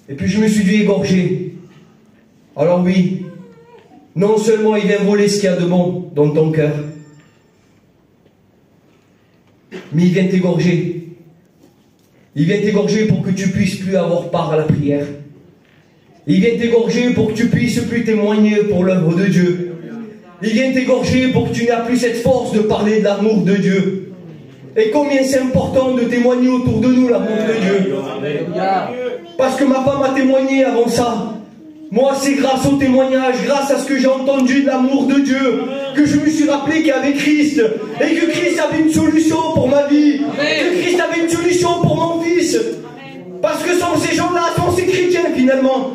Speaker 6: Et puis je me suis dit égorger. Alors oui, non seulement il vient voler ce qu'il y a de bon dans ton cœur, mais il vient t'égorger. Il vient t'égorger pour que tu puisses plus avoir part à la prière. Il vient t'égorger pour que tu puisses plus témoigner pour l'œuvre de Dieu. Il vient t'égorger pour que tu n'aies plus cette force de parler de l'amour de Dieu. Et combien c'est important de témoigner autour de nous l'amour de Dieu. Parce que ma femme a témoigné avant ça. Moi, c'est grâce au témoignage, grâce à ce que j'ai entendu de l'amour de Dieu, que je me suis rappelé qu'il y avait Christ, et que Christ avait une solution pour ma vie, que Christ avait une solution pour mon fils. Parce que sans ces gens-là, sans ces chrétiens, finalement,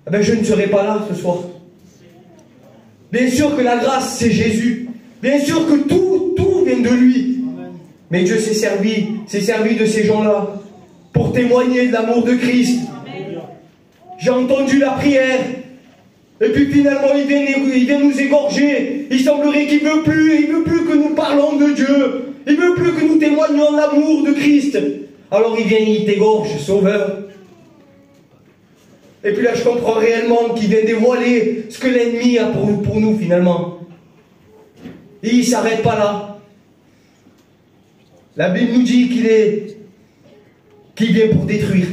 Speaker 6: eh ben, je ne serais pas là ce soir. Bien sûr que la grâce, c'est Jésus. Bien sûr que tout vient de lui. Mais Dieu s'est servi de ces gens-là pour témoigner de l'amour de Christ. J'ai entendu la prière. Et puis finalement, il vient nous égorger. Il semblerait qu'il veut plus que nous parlons de Dieu. Il veut plus que nous témoignions l'amour de Christ. Alors il vient, il t'égorge, Sauveur. Et puis là, je comprends réellement qu'il vient dévoiler ce que l'ennemi a pour nous, finalement. Et il ne s'arrête pas là. La Bible nous dit qu'il vient pour détruire.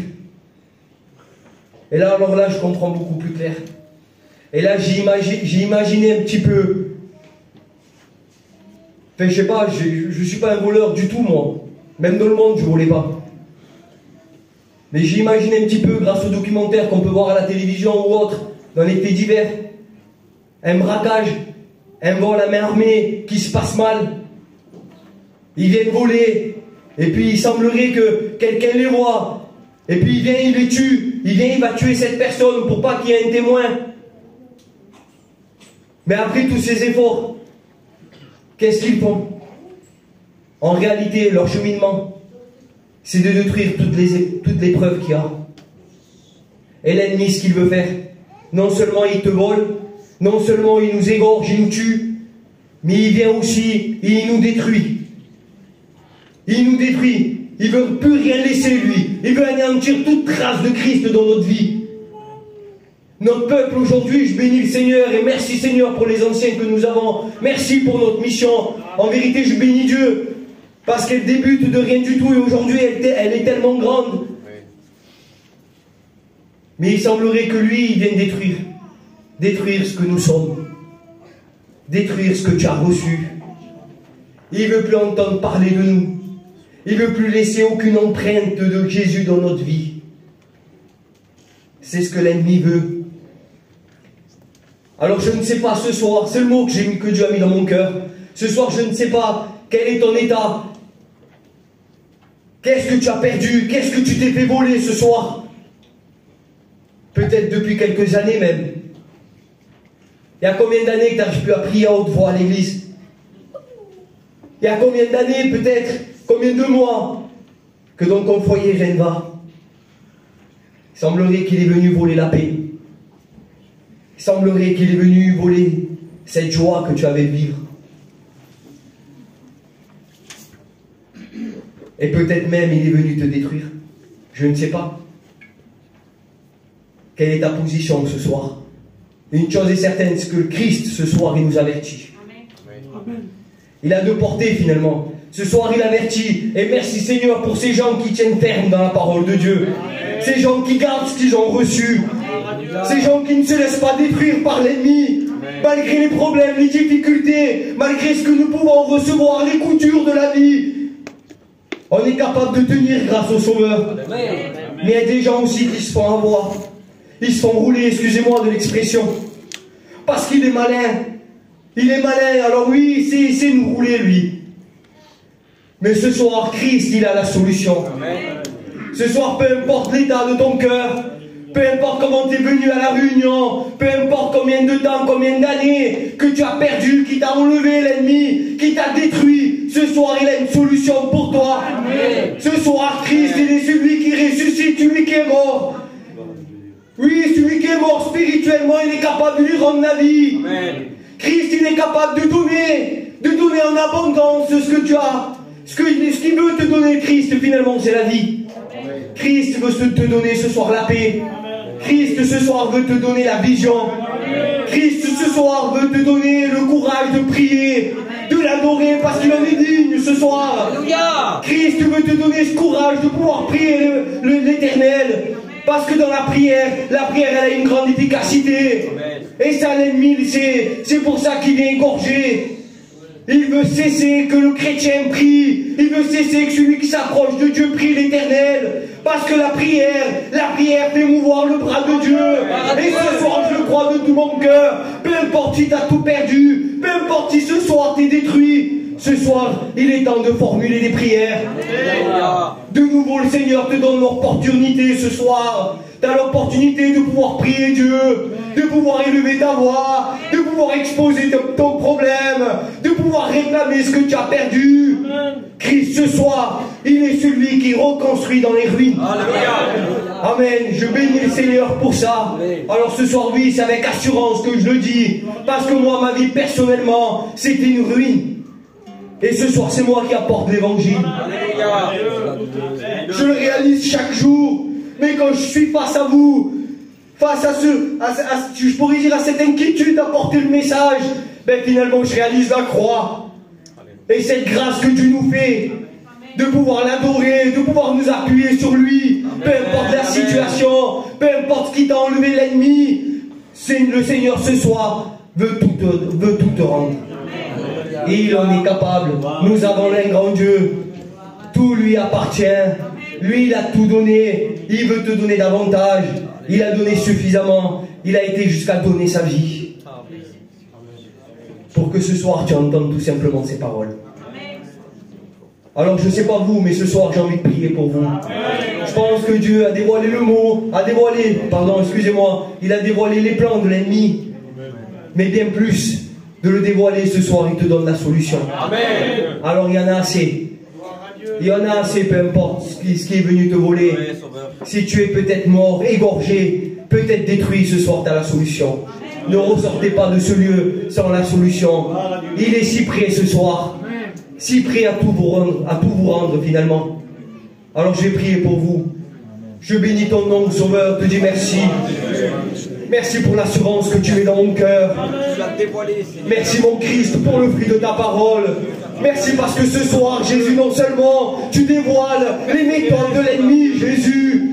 Speaker 6: Et là, alors là, je comprends beaucoup plus clair. Et là, j'ai imaginé un petit peu. Enfin, je sais pas, je ne suis pas un voleur du tout, moi. Même dans le monde, je ne volais pas. Mais j'ai imaginé un petit peu, grâce aux documentaires qu'on peut voir à la télévision ou autre, dans les faits divers, un braquage, un vol à main armée qui se passe mal. Ils viennent voler, et puis il semblerait que quelqu'un les voit, et puis il vient, il les tue, il va tuer cette personne pour pas qu'il y ait un témoin. Mais après tous ces efforts, qu'est-ce qu'ils font? En réalité, leur cheminement, c'est de détruire toutes les preuves qu'il y a. Et l'ennemi, ce qu'il veut faire, non seulement il te vole, non seulement il nous égorge, il nous tue, Mais il vient aussi et il nous détruit. Il nous détruit. Il ne veut plus rien laisser, lui. Il veut anéantir toute trace de Christ dans notre vie. Notre peuple aujourd'hui, je bénis le Seigneur et merci Seigneur pour les anciens que nous avons. Merci pour notre mission. En vérité, je bénis Dieu parce qu'elle débute de rien du tout et aujourd'hui, elle est tellement grande. Mais il semblerait que lui, il vienne détruire. Détruire ce que nous sommes. Détruire ce que tu as reçu. Il ne veut plus entendre parler de nous. Il ne veut plus laisser aucune empreinte de Jésus dans notre vie. C'est ce que l'ennemi veut. Alors je ne sais pas ce soir, c'est le mot que Dieu a mis dans mon cœur. Ce soir, je ne sais pas quel est ton état. Qu'est-ce que tu as perdu? Qu'est-ce que tu t'es fait voler ce soir? Peut-être depuis quelques années même. Il y a combien d'années que tu n'arrives plus à prier à haute voix à l'église? Il y a combien d'années, peut-être, combien de mois, que dans ton foyer rien ne va? Il semblerait qu'il est venu voler la paix. Il semblerait qu'il est venu voler cette joie que tu avais vivre. Et peut-être même il est venu te détruire. Je ne sais pas. Quelle est ta position ce soir? Une chose est certaine, c'est que le Christ, ce soir, il nous avertit. Amen. Il a deux portées finalement. Ce soir, il avertit. Et merci Seigneur pour ces gens qui tiennent ferme dans la parole de Dieu. Amen. Ces gens qui gardent ce qu'ils ont reçu. Amen. Ces gens qui ne se laissent pas détruire par l'ennemi. Malgré les problèmes, les difficultés, malgré ce que nous pouvons recevoir, les coups durs de la vie. On est capable de tenir grâce au Sauveur. Amen. Mais il y a des gens aussi qui se font avoir. Ils se font rouler, excusez-moi de l'expression. Parce qu'il est malin. Il est malin, alors oui, il sait nous rouler, lui. Mais ce soir, Christ, il a la solution. Amen. Ce soir, peu importe l'état de ton cœur, peu importe comment tu es venu à la réunion, peu importe combien de temps, combien d'années que tu as perdu, qui t'a enlevé l'ennemi, qui t'a détruit, ce soir, il a une solution pour toi. Amen. Ce soir, Christ, il est celui qui ressuscite, celui qui est mort. Oui, celui qui est mort spirituellement, il est capable de lui rendre la vie. Amen. Christ, il est capable de donner en abondance ce que tu as. Ce qu'il veut te donner, Christ, finalement, c'est la vie. Amen. Christ veut te donner ce soir la paix. Amen. Christ, ce soir, veut te donner la vision. Amen. Christ, ce soir, veut te donner le courage de prier, de l'adorer, parce qu'il en est digne ce soir. Alléluia. Christ veut te donner ce courage de pouvoir prier l'Éternel. Parce que dans la prière, elle a une grande efficacité. Amen. Et ça, l'ennemi, c'est pour ça qu'il vient égorger. Il veut cesser que le chrétien prie. Il veut cesser que celui qui s'approche de Dieu prie l'Éternel. Parce que la prière fait mouvoir le bras de Dieu. Et ce soir, je le crois de tout mon cœur. Peu importe si tu as tout perdu, peu importe si ce soir tu es détruit. Ce soir, il est temps de formuler des prières. De nouveau, le Seigneur te donne l'opportunité ce soir. Tu as l'opportunité de pouvoir prier Dieu, de pouvoir élever ta voix, de pouvoir exposer ton problème, de pouvoir réclamer ce que tu as perdu. Christ, ce soir, il est celui qui reconstruit dans les ruines. Amen. Je bénis le Seigneur pour ça. Alors ce soir, oui, c'est avec assurance que je le dis. Parce que moi, ma vie, personnellement, c'était une ruine. Et ce soir, c'est moi qui apporte l'évangile. Je le réalise chaque jour. Mais quand je suis face à vous, face à je pourrais dire à cette inquiétude d'apporter le message, ben finalement, je réalise la croix. Et cette grâce que Dieu nous fait, de pouvoir l'adorer, de pouvoir nous appuyer sur lui, peu importe la situation, peu importe ce qui t'a enlevé l'ennemi, le Seigneur ce soir veut tout te rendre. Et il en est capable. Nous avons un grand Dieu. Tout lui appartient. Lui, il a tout donné. Il veut te donner davantage. Il a donné suffisamment. Il a été jusqu'à donner sa vie. Pour que ce soir, tu entendes tout simplement ces paroles. Alors, je ne sais pas vous, mais ce soir, j'ai envie de prier pour vous. Je pense que Dieu a dévoilé il a dévoilé les plans de l'ennemi. Mais bien plus, de le dévoiler ce soir, il te donne la solution. Amen. Alors il y en a assez. Il y en a assez, peu importe ce qui est venu te voler. Si tu es peut-être mort, égorgé, peut-être détruit, ce soir, tu as la solution. Ne ressortez pas de ce lieu sans la solution. Il est si près ce soir. Si près à tout vous rendre finalement. Alors je vais prier pour vous. Je bénis ton nom, Sauveur, te dis merci. Merci pour l'assurance que tu mets dans mon cœur. Merci mon Christ pour le fruit de ta parole. Merci parce que ce soir, Jésus, non seulement tu dévoiles les méthodes de l'ennemi, Jésus,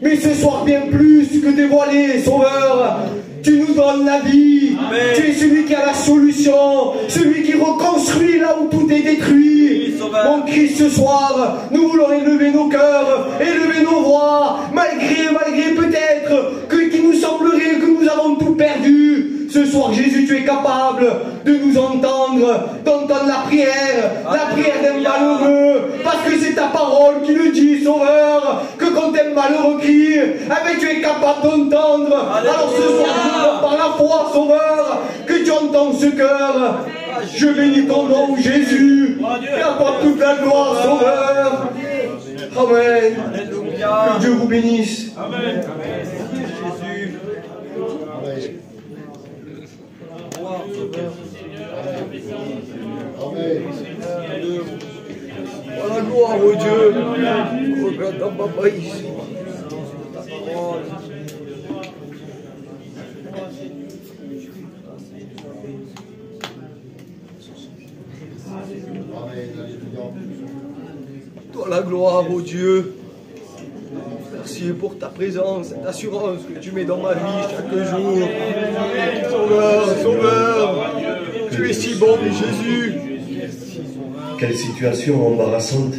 Speaker 6: mais ce soir bien plus que dévoiler, Sauveur, tu nous donnes la vie. Amen. Tu es celui qui a la solution, celui qui reconstruit là où tout est détruit. Mon Christ, ce soir, nous voulons élever nos cœurs, élever nos voix, malgré peut-être qu'il nous semblerait que nous avons tout perdu. Ce soir, Jésus, tu es capable de nous entendre, d'entendre la prière d'un malheureux, parce que c'est ta parole qui le dit, Sauveur, que quand un malheureux crie, tu es capable d'entendre. Alors ce soir, par la foi, Sauveur, que tu entends ce cœur. Je bénis ton nom, Jésus, et à toi toute la gloire, Sauveur. Amen. Que Dieu vous bénisse. Amen. Jésus.
Speaker 2: Oh la gloire au Dieu. Regarde dans ma main ici. Toi la gloire au Dieu. Merci pour ta présence, cette assurance que tu mets dans ma vie chaque jour. Sauveur, tu es si bon, Jésus.
Speaker 9: Quelle situation embarrassante.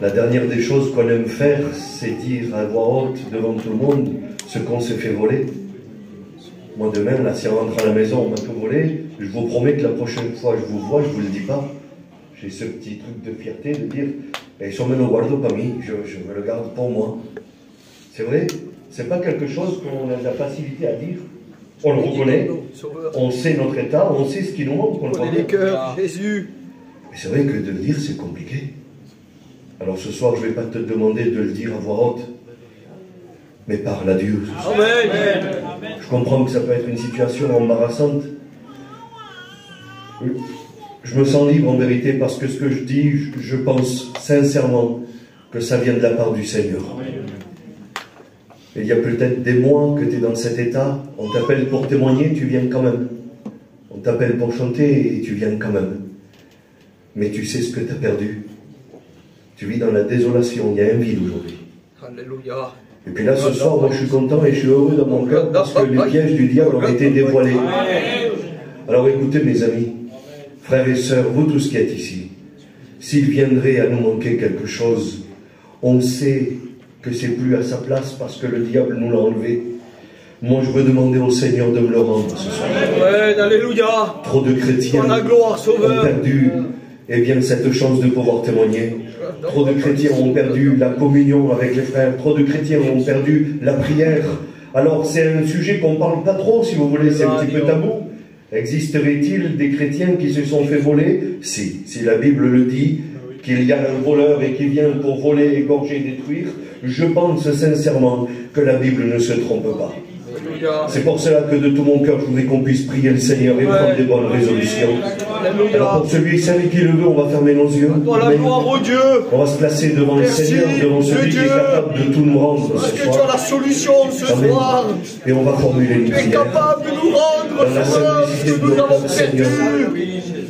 Speaker 9: La dernière des choses qu'on aime faire, c'est dire à voix haute devant tout le monde ce qu'on s'est fait voler. Moi demain, là, si on rentre à la maison, on m'a tout volé, je vous promets que la prochaine fois je vous vois, je vous le dis pas. J'ai ce petit truc de fierté de dire eso me lo guardo para mí, je me le garde pour moi. C'est vrai, c'est pas quelque chose qu'on a de la facilité à dire. On le reconnaît, on sait notre état, on sait ce qui nous manque, on le connaît.
Speaker 2: Les cœurs, Jésus.
Speaker 9: Mais c'est vrai que de le dire, c'est compliqué. Alors ce soir, je ne vais pas te demander de le dire à voix haute, mais parle à Dieu.
Speaker 2: Amen.
Speaker 9: Je comprends que ça peut être une situation embarrassante. Je me sens libre en vérité parce que ce que je dis, je pense sincèrement que ça vient de la part du Seigneur. Il y a peut-être des mois que tu es dans cet état, on t'appelle pour témoigner, tu viens quand même. On t'appelle pour chanter et tu viens quand même. Mais tu sais ce que tu as perdu. Tu vis dans la désolation, il y a un vide aujourd'hui.
Speaker 2: Alléluia.
Speaker 9: Et puis là, ce soir, moi je suis content et je suis heureux dans mon cœur parce que les pièges du diable ont été dévoilés. Alors écoutez mes amis, frères et sœurs, vous tous qui êtes ici, s'il viendrait à nous manquer quelque chose, on sait que c'est plus à sa place parce que le diable nous l'a enlevé. Moi, je veux demander au Seigneur de me le rendre ce soir.
Speaker 2: Amen, alléluia.
Speaker 9: Trop de chrétiens
Speaker 2: la gloire, Sauveur,
Speaker 9: ont perdu cette chance de pouvoir témoigner. Trop de chrétiens ont perdu la communion avec les frères. Trop de chrétiens ont perdu la prière. Alors, c'est un sujet qu'on ne parle pas trop, si vous voulez, c'est un petit peu tabou. Existerait-il des chrétiens qui se sont fait voler? Si la Bible le dit, qu'il y a un voleur et qui vient pour voler, égorger, détruire, je pense sincèrement que la Bible ne se trompe pas. C'est pour cela que de tout mon cœur, je voudrais qu'on puisse prier le Seigneur et prendre des bonnes résolutions. Alors pour celui qui le veut, on va fermer nos yeux. On va se placer devant le Seigneur, devant celui qui est capable de tout nous rendre ce soir.
Speaker 2: Parce que tu as la solution ce soir.
Speaker 9: Et on va formuler une prière.
Speaker 2: Tu es capable de nous rendre
Speaker 9: dans la simplicité de notre nom, Seigneur.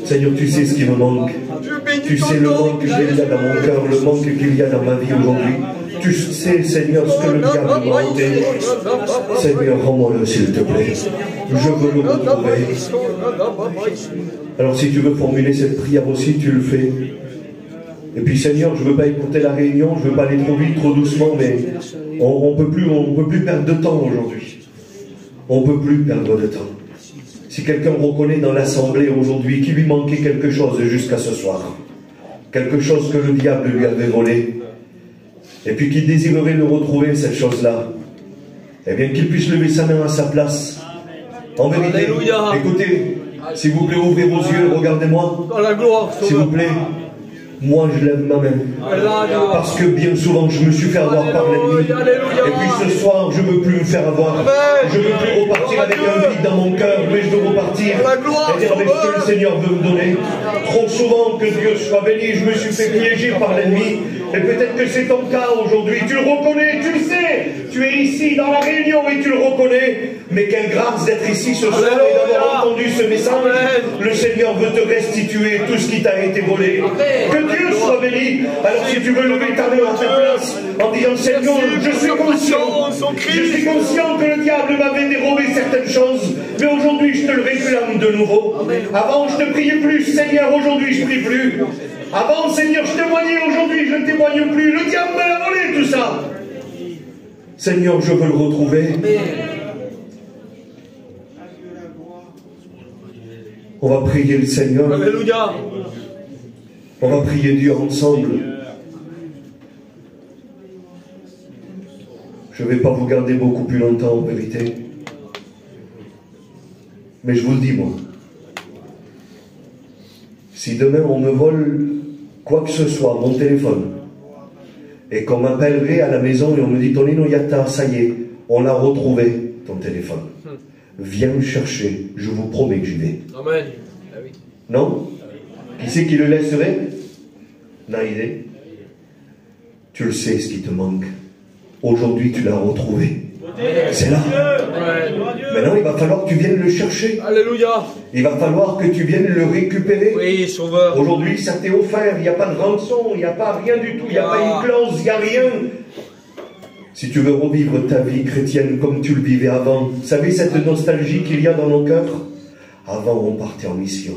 Speaker 9: Seigneur, tu sais ce qui me manque. Tu sais le manque qu'il y a dans mon cœur, le manque qu'il y a dans ma vie aujourd'hui. Tu sais, Seigneur, ce que le diable m'a ôté. Seigneur, rends-moi-le, s'il te plaît. Je veux le retrouver. Alors, si tu veux formuler cette prière aussi, tu le fais. Et puis, Seigneur, je ne veux pas écouter la réunion, je ne veux pas aller trop vite, trop doucement, mais on ne peut plus perdre de temps aujourd'hui. On ne peut plus perdre de temps. Si quelqu'un reconnaît dans l'assemblée aujourd'hui qu'il lui manquait quelque chose jusqu'à ce soir, quelque chose que le diable lui avait volé, et puis qu'il désirerait le retrouver, cette chose-là, eh bien qu'il puisse lever sa main à sa place. En vérité, écoutez, s'il vous plaît, ouvrez vos yeux, regardez-moi. S'il vous plaît, moi je lève ma main. Parce que bien souvent je me suis fait avoir par l'ennemi. Et puis ce soir, je ne veux plus me faire avoir. Je ne veux plus repartir avec un vide dans mon cœur, mais je veux repartir et dire avec ce que le Seigneur veut me donner. Trop souvent, que Dieu soit béni, je me suis fait piéger par l'ennemi. Et peut-être que c'est ton cas aujourd'hui. Tu le reconnais, tu le sais. Tu es ici dans la réunion et tu le reconnais. Mais quelle grâce d'être ici ce soir et d'avoir entendu ce message. Le Seigneur veut te restituer tout ce qui t'a été volé. Que Dieu soit béni. Alors si tu veux lever ta main à ta place en disant Seigneur, je suis conscient. Je suis conscient que le diable m'avait dérobé certaines choses. Mais aujourd'hui je te le réclame de nouveau. Avant je ne priais plus. Seigneur, aujourd'hui je ne prie plus. Avant, Seigneur, je témoignais, aujourd'hui, je ne témoigne plus. Le diable m'a volé tout ça. Seigneur, je veux le retrouver. On va prier le Seigneur.
Speaker 11: Alléluia.
Speaker 9: On va prier Dieu ensemble. Je ne vais pas vous garder beaucoup plus longtemps, en vérité. Mais je vous le dis, moi. Si demain on me vole quoi que ce soit, mon téléphone, et qu'on m'appellerait à la maison et on me dit Tonino Yatta, ça y est, on l'a retrouvé, ton téléphone. Viens le chercher, je vous promets que j'y vais.
Speaker 11: Amen. Ah oui.
Speaker 9: Non? Qui c'est qui le laisserait? Naïdé. Tu le sais ce qui te manque. Aujourd'hui tu l'as retrouvé. C'est là. Maintenant, il va falloir que tu viennes le chercher.
Speaker 11: Alléluia.
Speaker 9: Il va falloir que tu viennes le récupérer.
Speaker 11: Oui, Sauveur.
Speaker 9: Aujourd'hui, ça t'est offert. Il n'y a pas de rançon, il n'y a pas rien du tout. Il n'y a pas une clause, il n'y a rien. Si tu veux revivre ta vie chrétienne comme tu le vivais avant, vous savez cette nostalgie qu'il y a dans nos cœurs? Avant, on partait en mission.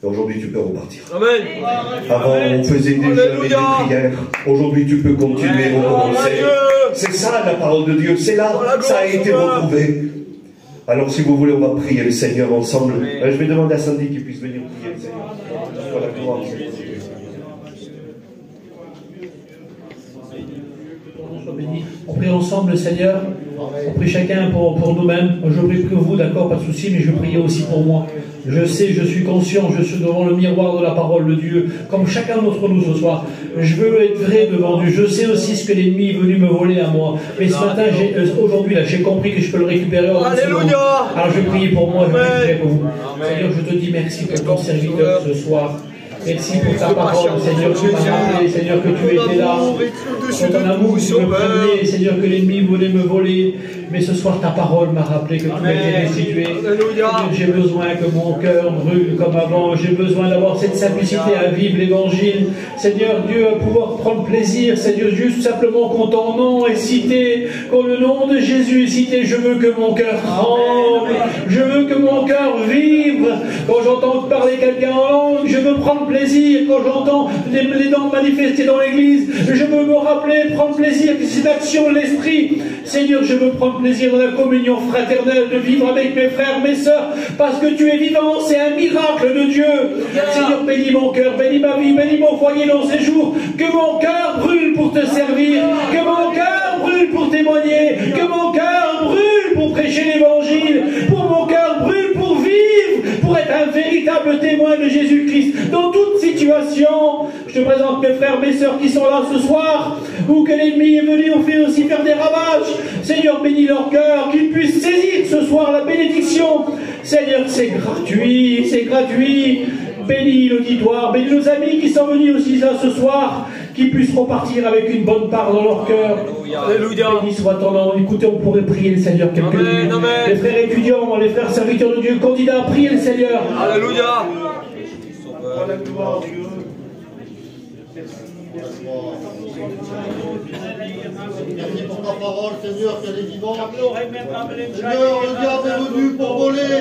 Speaker 9: Et aujourd'hui, tu peux repartir.
Speaker 11: Amen.
Speaker 9: Avant, on faisait des jeûnes et des prières. Aujourd'hui, tu peux continuer et recommencer. C'est ça la parole de Dieu. C'est là, ça a été retrouvé. Alors, si vous voulez, on va prier le Seigneur ensemble. Je vais demander à Sandy qu'il puisse venir prier le Seigneur. Voilà, gloire.
Speaker 1: On prie ensemble, Seigneur. On prie chacun pour nous-mêmes. Je prie que vous, d'accord, pas de souci, mais je prie aussi pour moi. Je sais, je suis conscient, je suis devant le miroir de la parole de Dieu, comme chacun d'entre nous ce soir. Je veux être vrai devant Dieu. Je sais aussi ce que l'ennemi est venu me voler à moi. Mais ce matin, aujourd'hui, là, j'ai compris que je peux le récupérer.
Speaker 11: Alléluia.
Speaker 1: Alors je prie pour moi, je prie pour vous. Seigneur, je te dis merci pour ton serviteur ce soir. Merci pour ta parole, Seigneur, tu m'as rappelé, Seigneur, que tu étais là. Pour ton amour, tu me prévenais, Seigneur, que l'ennemi voulait me voler. Mais ce soir, ta parole m'a rappelé que tu m'étais restitué. Seigneur, j'ai besoin que mon cœur brûle comme avant. J'ai besoin d'avoir cette simplicité à vivre l'évangile. Seigneur Dieu, à pouvoir prendre plaisir. Seigneur, juste simplement quand ton nom est cité, quand le nom de Jésus est cité, je veux que mon cœur tremble. Je veux que mon cœur vibre. Quand j'entends parler quelqu'un en langue, je veux prendre plaisir. Quand j'entends les dents manifester dans l'église, je veux me rappeler, prendre plaisir que c'est l'action de l'esprit. Seigneur, je veux prendre plaisir dans la communion fraternelle, de vivre avec mes frères, mes sœurs, parce que tu es vivant, c'est un miracle de Dieu. Seigneur, bénis mon cœur, bénis ma vie, bénis mon foyer dans ces jours, que mon cœur brûle pour te servir, que mon cœur brûle pour témoigner, que mon cœur brûle pour prêcher l'évangile, pour mon cœur brûle pour vivre, pour être un véritable témoin de Jésus-Christ dans toute situation. Je te présente mes frères, mes sœurs qui sont là ce soir, ou que l'ennemi est venu au fait aussi faire des ravages. Seigneur, bénis leur cœur, qu'ils puissent saisir ce soir la bénédiction. Seigneur, c'est gratuit, c'est gratuit. Bénis l'auditoire, bénis nos amis qui sont venus aussi là ce soir, qui puissent repartir avec une bonne part dans leur cœur.
Speaker 11: Alléluia.
Speaker 1: Béni soit ton nom. Écoutez, on pourrait prier le Seigneur quelques minutes. Les frères étudiants, les frères serviteurs de Dieu, candidats, priez le Seigneur.
Speaker 11: Alléluia.
Speaker 2: Merci pour ta parole, Seigneur, qu'elle est vivante. Seigneur, le diable est venu pour voler,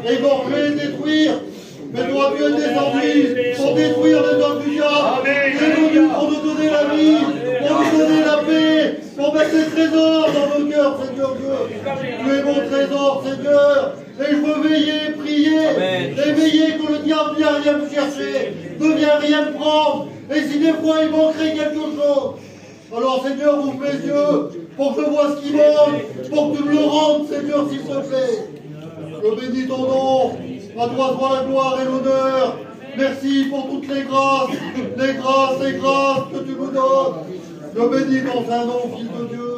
Speaker 2: égorger, détruire. Mais toi, tu es descendu pour détruire les œuvres du diable. Tu es venu pour nous donner la vie, pour nous donner la paix, pour mettre des trésors dans nos cœurs, Seigneur Dieu. Tu es mon trésor, Seigneur. Et je veux veiller, prier, et veiller que le diable ne vient rien me chercher, ne vient rien me prendre. Et si des fois il manquerait quelque chose, alors Seigneur, ouvre mes yeux pour que je vois ce qui manque, pour que tu me le rendes, Seigneur, s'il te plaît. Je bénis ton nom, à toi soit la gloire et l'honneur. Merci pour toutes les grâces que tu nous donnes. Je bénis ton saint nom, Fils de Dieu.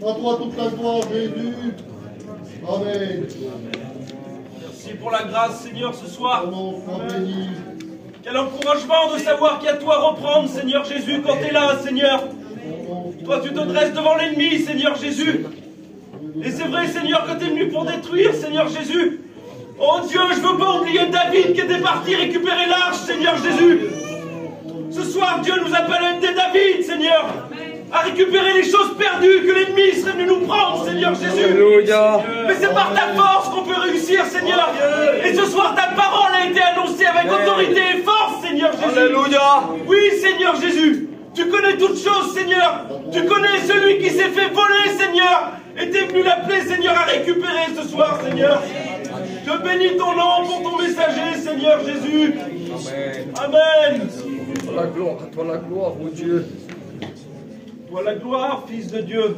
Speaker 2: À toi toute la gloire, Jésus. Amen.
Speaker 11: Merci pour la grâce, Seigneur, ce soir.
Speaker 2: Béni.
Speaker 11: Quel encouragement de savoir qu'il y a tout à reprendre, Seigneur Jésus, quand tu es là, Seigneur. Toi, tu te dresses devant l'ennemi, Seigneur Jésus. Et c'est vrai, Seigneur, que tu es venu pour détruire, Seigneur Jésus. Oh Dieu, je ne veux pas oublier David qui était parti récupérer l'arche, Seigneur Jésus. Ce soir, Dieu nous appelle à aider David, Seigneur, à récupérer les choses perdues que l'ennemi serait venu nous prendre, Seigneur Jésus. Alléluia.
Speaker 5: Mais c'est par ta force qu'on peut réussir, Seigneur. Et ce soir, ta parole a été annoncée avec autorité et force, Seigneur Jésus.
Speaker 11: Alléluia.
Speaker 5: Oui, Seigneur Jésus. Tu connais toutes choses, Seigneur. Tu connais celui qui s'est fait voler, Seigneur. Et t'es venu l'appeler, Seigneur, à récupérer ce soir, Seigneur. Je bénis ton nom pour ton messager, Seigneur Jésus. Amen.
Speaker 11: À toi la gloire, ô Dieu.
Speaker 5: Toi la gloire, Fils de Dieu.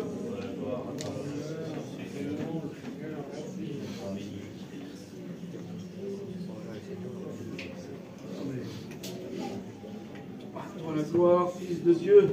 Speaker 5: Toi la gloire, Fils de Dieu.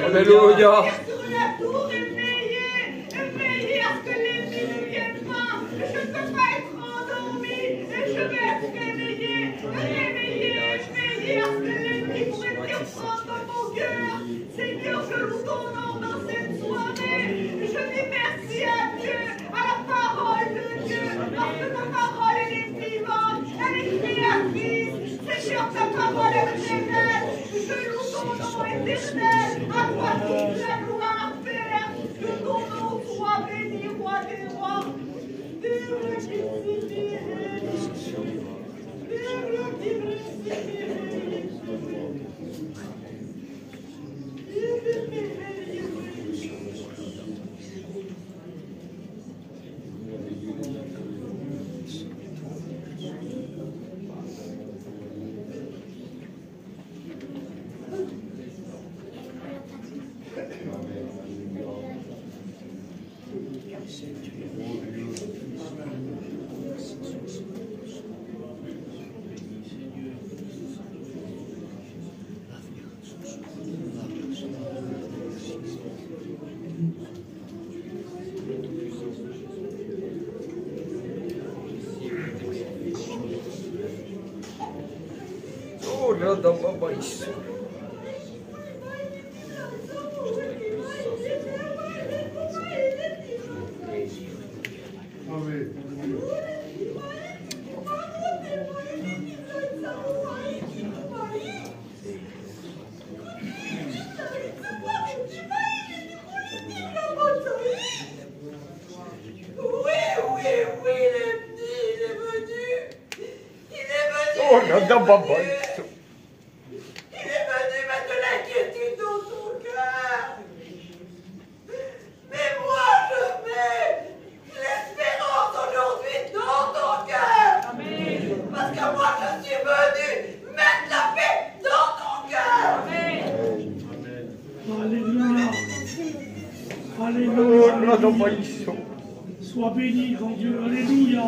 Speaker 11: Alléluia.
Speaker 12: Sur la tour et veillez à ce que l'ennemi ne vienne pas. Je ne peux pas être endormi et je vais être réveillé à ce que l'ennemi pourrait venir prendre dans mon cœur. Seigneur, je loue ton nom dans cette soirée. Je dis merci à Dieu, à la parole de Dieu, parce que ta parole elle est vivante, elle est créatrice. Seigneur, ta parole elle révèle. Je loue ton nom éternel. À toi toute la gloire, Père, que ton nom soit béni, roi des rois.
Speaker 11: Oh là, dans ma maïs. Oh là, dans ma maïs.
Speaker 12: Il est venu mettre de l'inquiétude dans ton cœur. Mais moi, je mets l'espérance aujourd'hui dans ton cœur. Parce que moi, je suis venu mettre la paix dans ton cœur.
Speaker 1: Alléluia.
Speaker 11: Oh
Speaker 1: Alléluia.
Speaker 11: là, dans ma maïs.
Speaker 1: Sois béni, grand Dieu. Alléluia.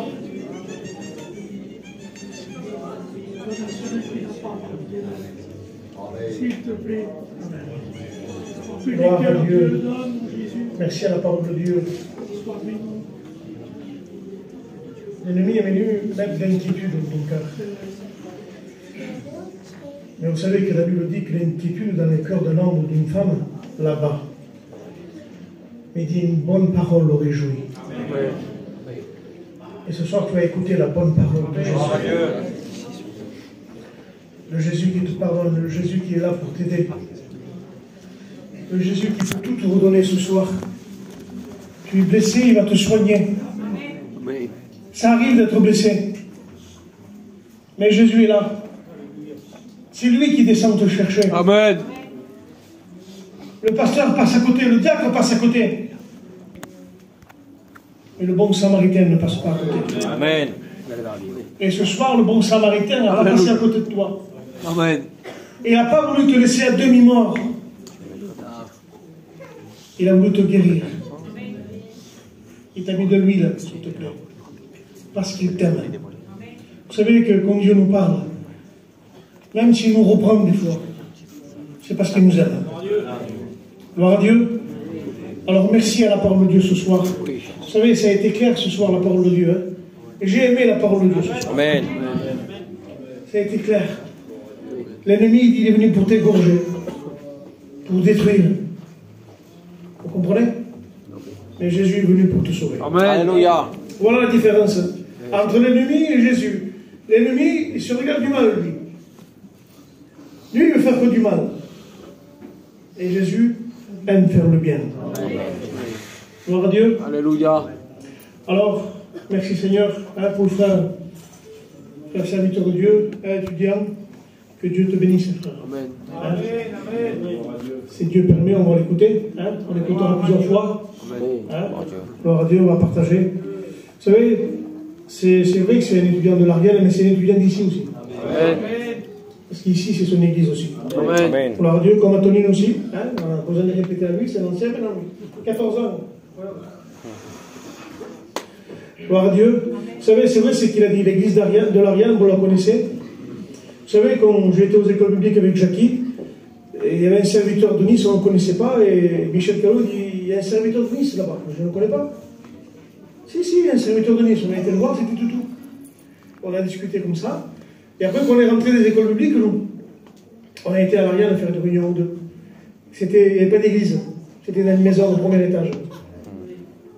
Speaker 1: S'il te plaît. Amen. Gloire à Dieu. Merci à la parole de Dieu. Sois béni. L'ennemi est venu mettre de l'inquiétude dans ton cœur. Mais vous savez que la Bible dit que l'inquiétude dans le cœur d'un homme ou d'une femme, là-bas. Mais dit une bonne parole le réjouit. Et ce soir, tu vas écouter la bonne parole de Jésus. Le Jésus qui te pardonne, le Jésus qui est là pour t'aider. Le Jésus qui peut tout te redonner ce soir. Tu es blessé, il va te soigner.
Speaker 11: Amen.
Speaker 1: Ça arrive d'être blessé. Mais Jésus est là. C'est lui qui descend te chercher.
Speaker 11: Amen.
Speaker 13: Le pasteur passe à côté, le diacre passe à côté. Mais le bon samaritain ne passe pas à côté.
Speaker 11: Amen.
Speaker 13: Et ce soir, le bon samaritain n'a pas passé à côté de toi.
Speaker 11: Amen.
Speaker 13: Il n'a pas voulu te laisser à demi-mort. Il a voulu te guérir. Il t'a mis de l'huile, s'il te plaît. Parce qu'il t'aime. Vous savez que quand Dieu nous parle, même s'il nous reprend des fois, c'est parce qu'il nous aime. Gloire à Dieu. Alors merci à la parole de Dieu ce soir. Vous savez, ça a été clair ce soir, la parole de Dieu. Hein? Et j'ai aimé la parole de Dieu ce soir.
Speaker 11: Amen.
Speaker 13: Ça a été clair. L'ennemi, il est venu pour t'égorger, pour détruire. Vous comprenez? Mais Jésus est venu pour te sauver.
Speaker 11: Amen. Alléluia.
Speaker 13: Voilà la différence entre l'ennemi et Jésus. L'ennemi, il se regarde du mal, lui. Lui, il veut faire que du mal. Et Jésus aime faire le bien. Gloire à Dieu.
Speaker 11: Alléluia.
Speaker 13: Alors, merci Seigneur pour le frère serviteur de Dieu, étudiant. Que Dieu te bénisse, frère.
Speaker 11: Amen.
Speaker 13: Si Dieu permet, on va l'écouter. On l'écoutera plusieurs fois. Gloire à Dieu, on va partager. Vous savez, c'est vrai que c'est un étudiant de l'Ariel, mais c'est un étudiant d'ici aussi.
Speaker 11: Amen.
Speaker 13: Parce qu'ici, c'est son église aussi.
Speaker 11: Amen.
Speaker 13: Gloire à Dieu, comme Antonine aussi. On a besoin de répéter à lui, c'est l'ancien maintenant. 14 ans. Gloire à Dieu. Vous savez, c'est vrai, c'est qu'il a dit l'église de l'Ariel, vous la connaissez. Vous savez, quand j'étais aux écoles publiques avec Jackie, il y avait un serviteur de Nice, on ne le connaissait pas, et Michel Callot dit il y a un serviteur de Nice là-bas. Je ne le connais pas. Si, il y a un serviteur de Nice. On a été le voir, c'était tout. On a discuté comme ça. Et après, quand on est rentré des écoles publiques, nous, on a été à l'Ariane faire une réunion ou deux. Il n'y avait pas d'église. C'était dans une maison au premier étage.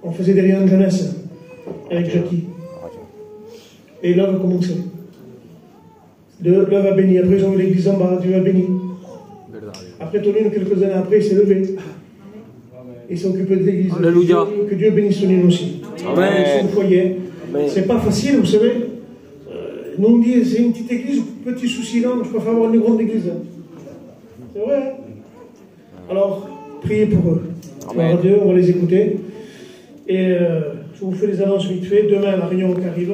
Speaker 13: On faisait des réunions de jeunesse avec Jackie. Et l'œuvre a commencé. L'œuvre a béni. Après, ils ont eu l'église en bas. Dieu a béni. Après, Tonine, quelques années après, il s'est levé. Il s'est occupé de l'église.
Speaker 11: Alléluia.
Speaker 13: Que Dieu bénisse Tonine aussi.
Speaker 11: Amen.
Speaker 13: Son foyer. C'est pas facile, vous savez. Nous, on dit, c'est une petite église, petit souci, non, je préfère avoir une grande église. C'est vrai, hein? Alors, priez pour eux. Gloire à Dieu, on va les écouter. Et je vous fais les annonces vite fait. Demain, la réunion qui arrive.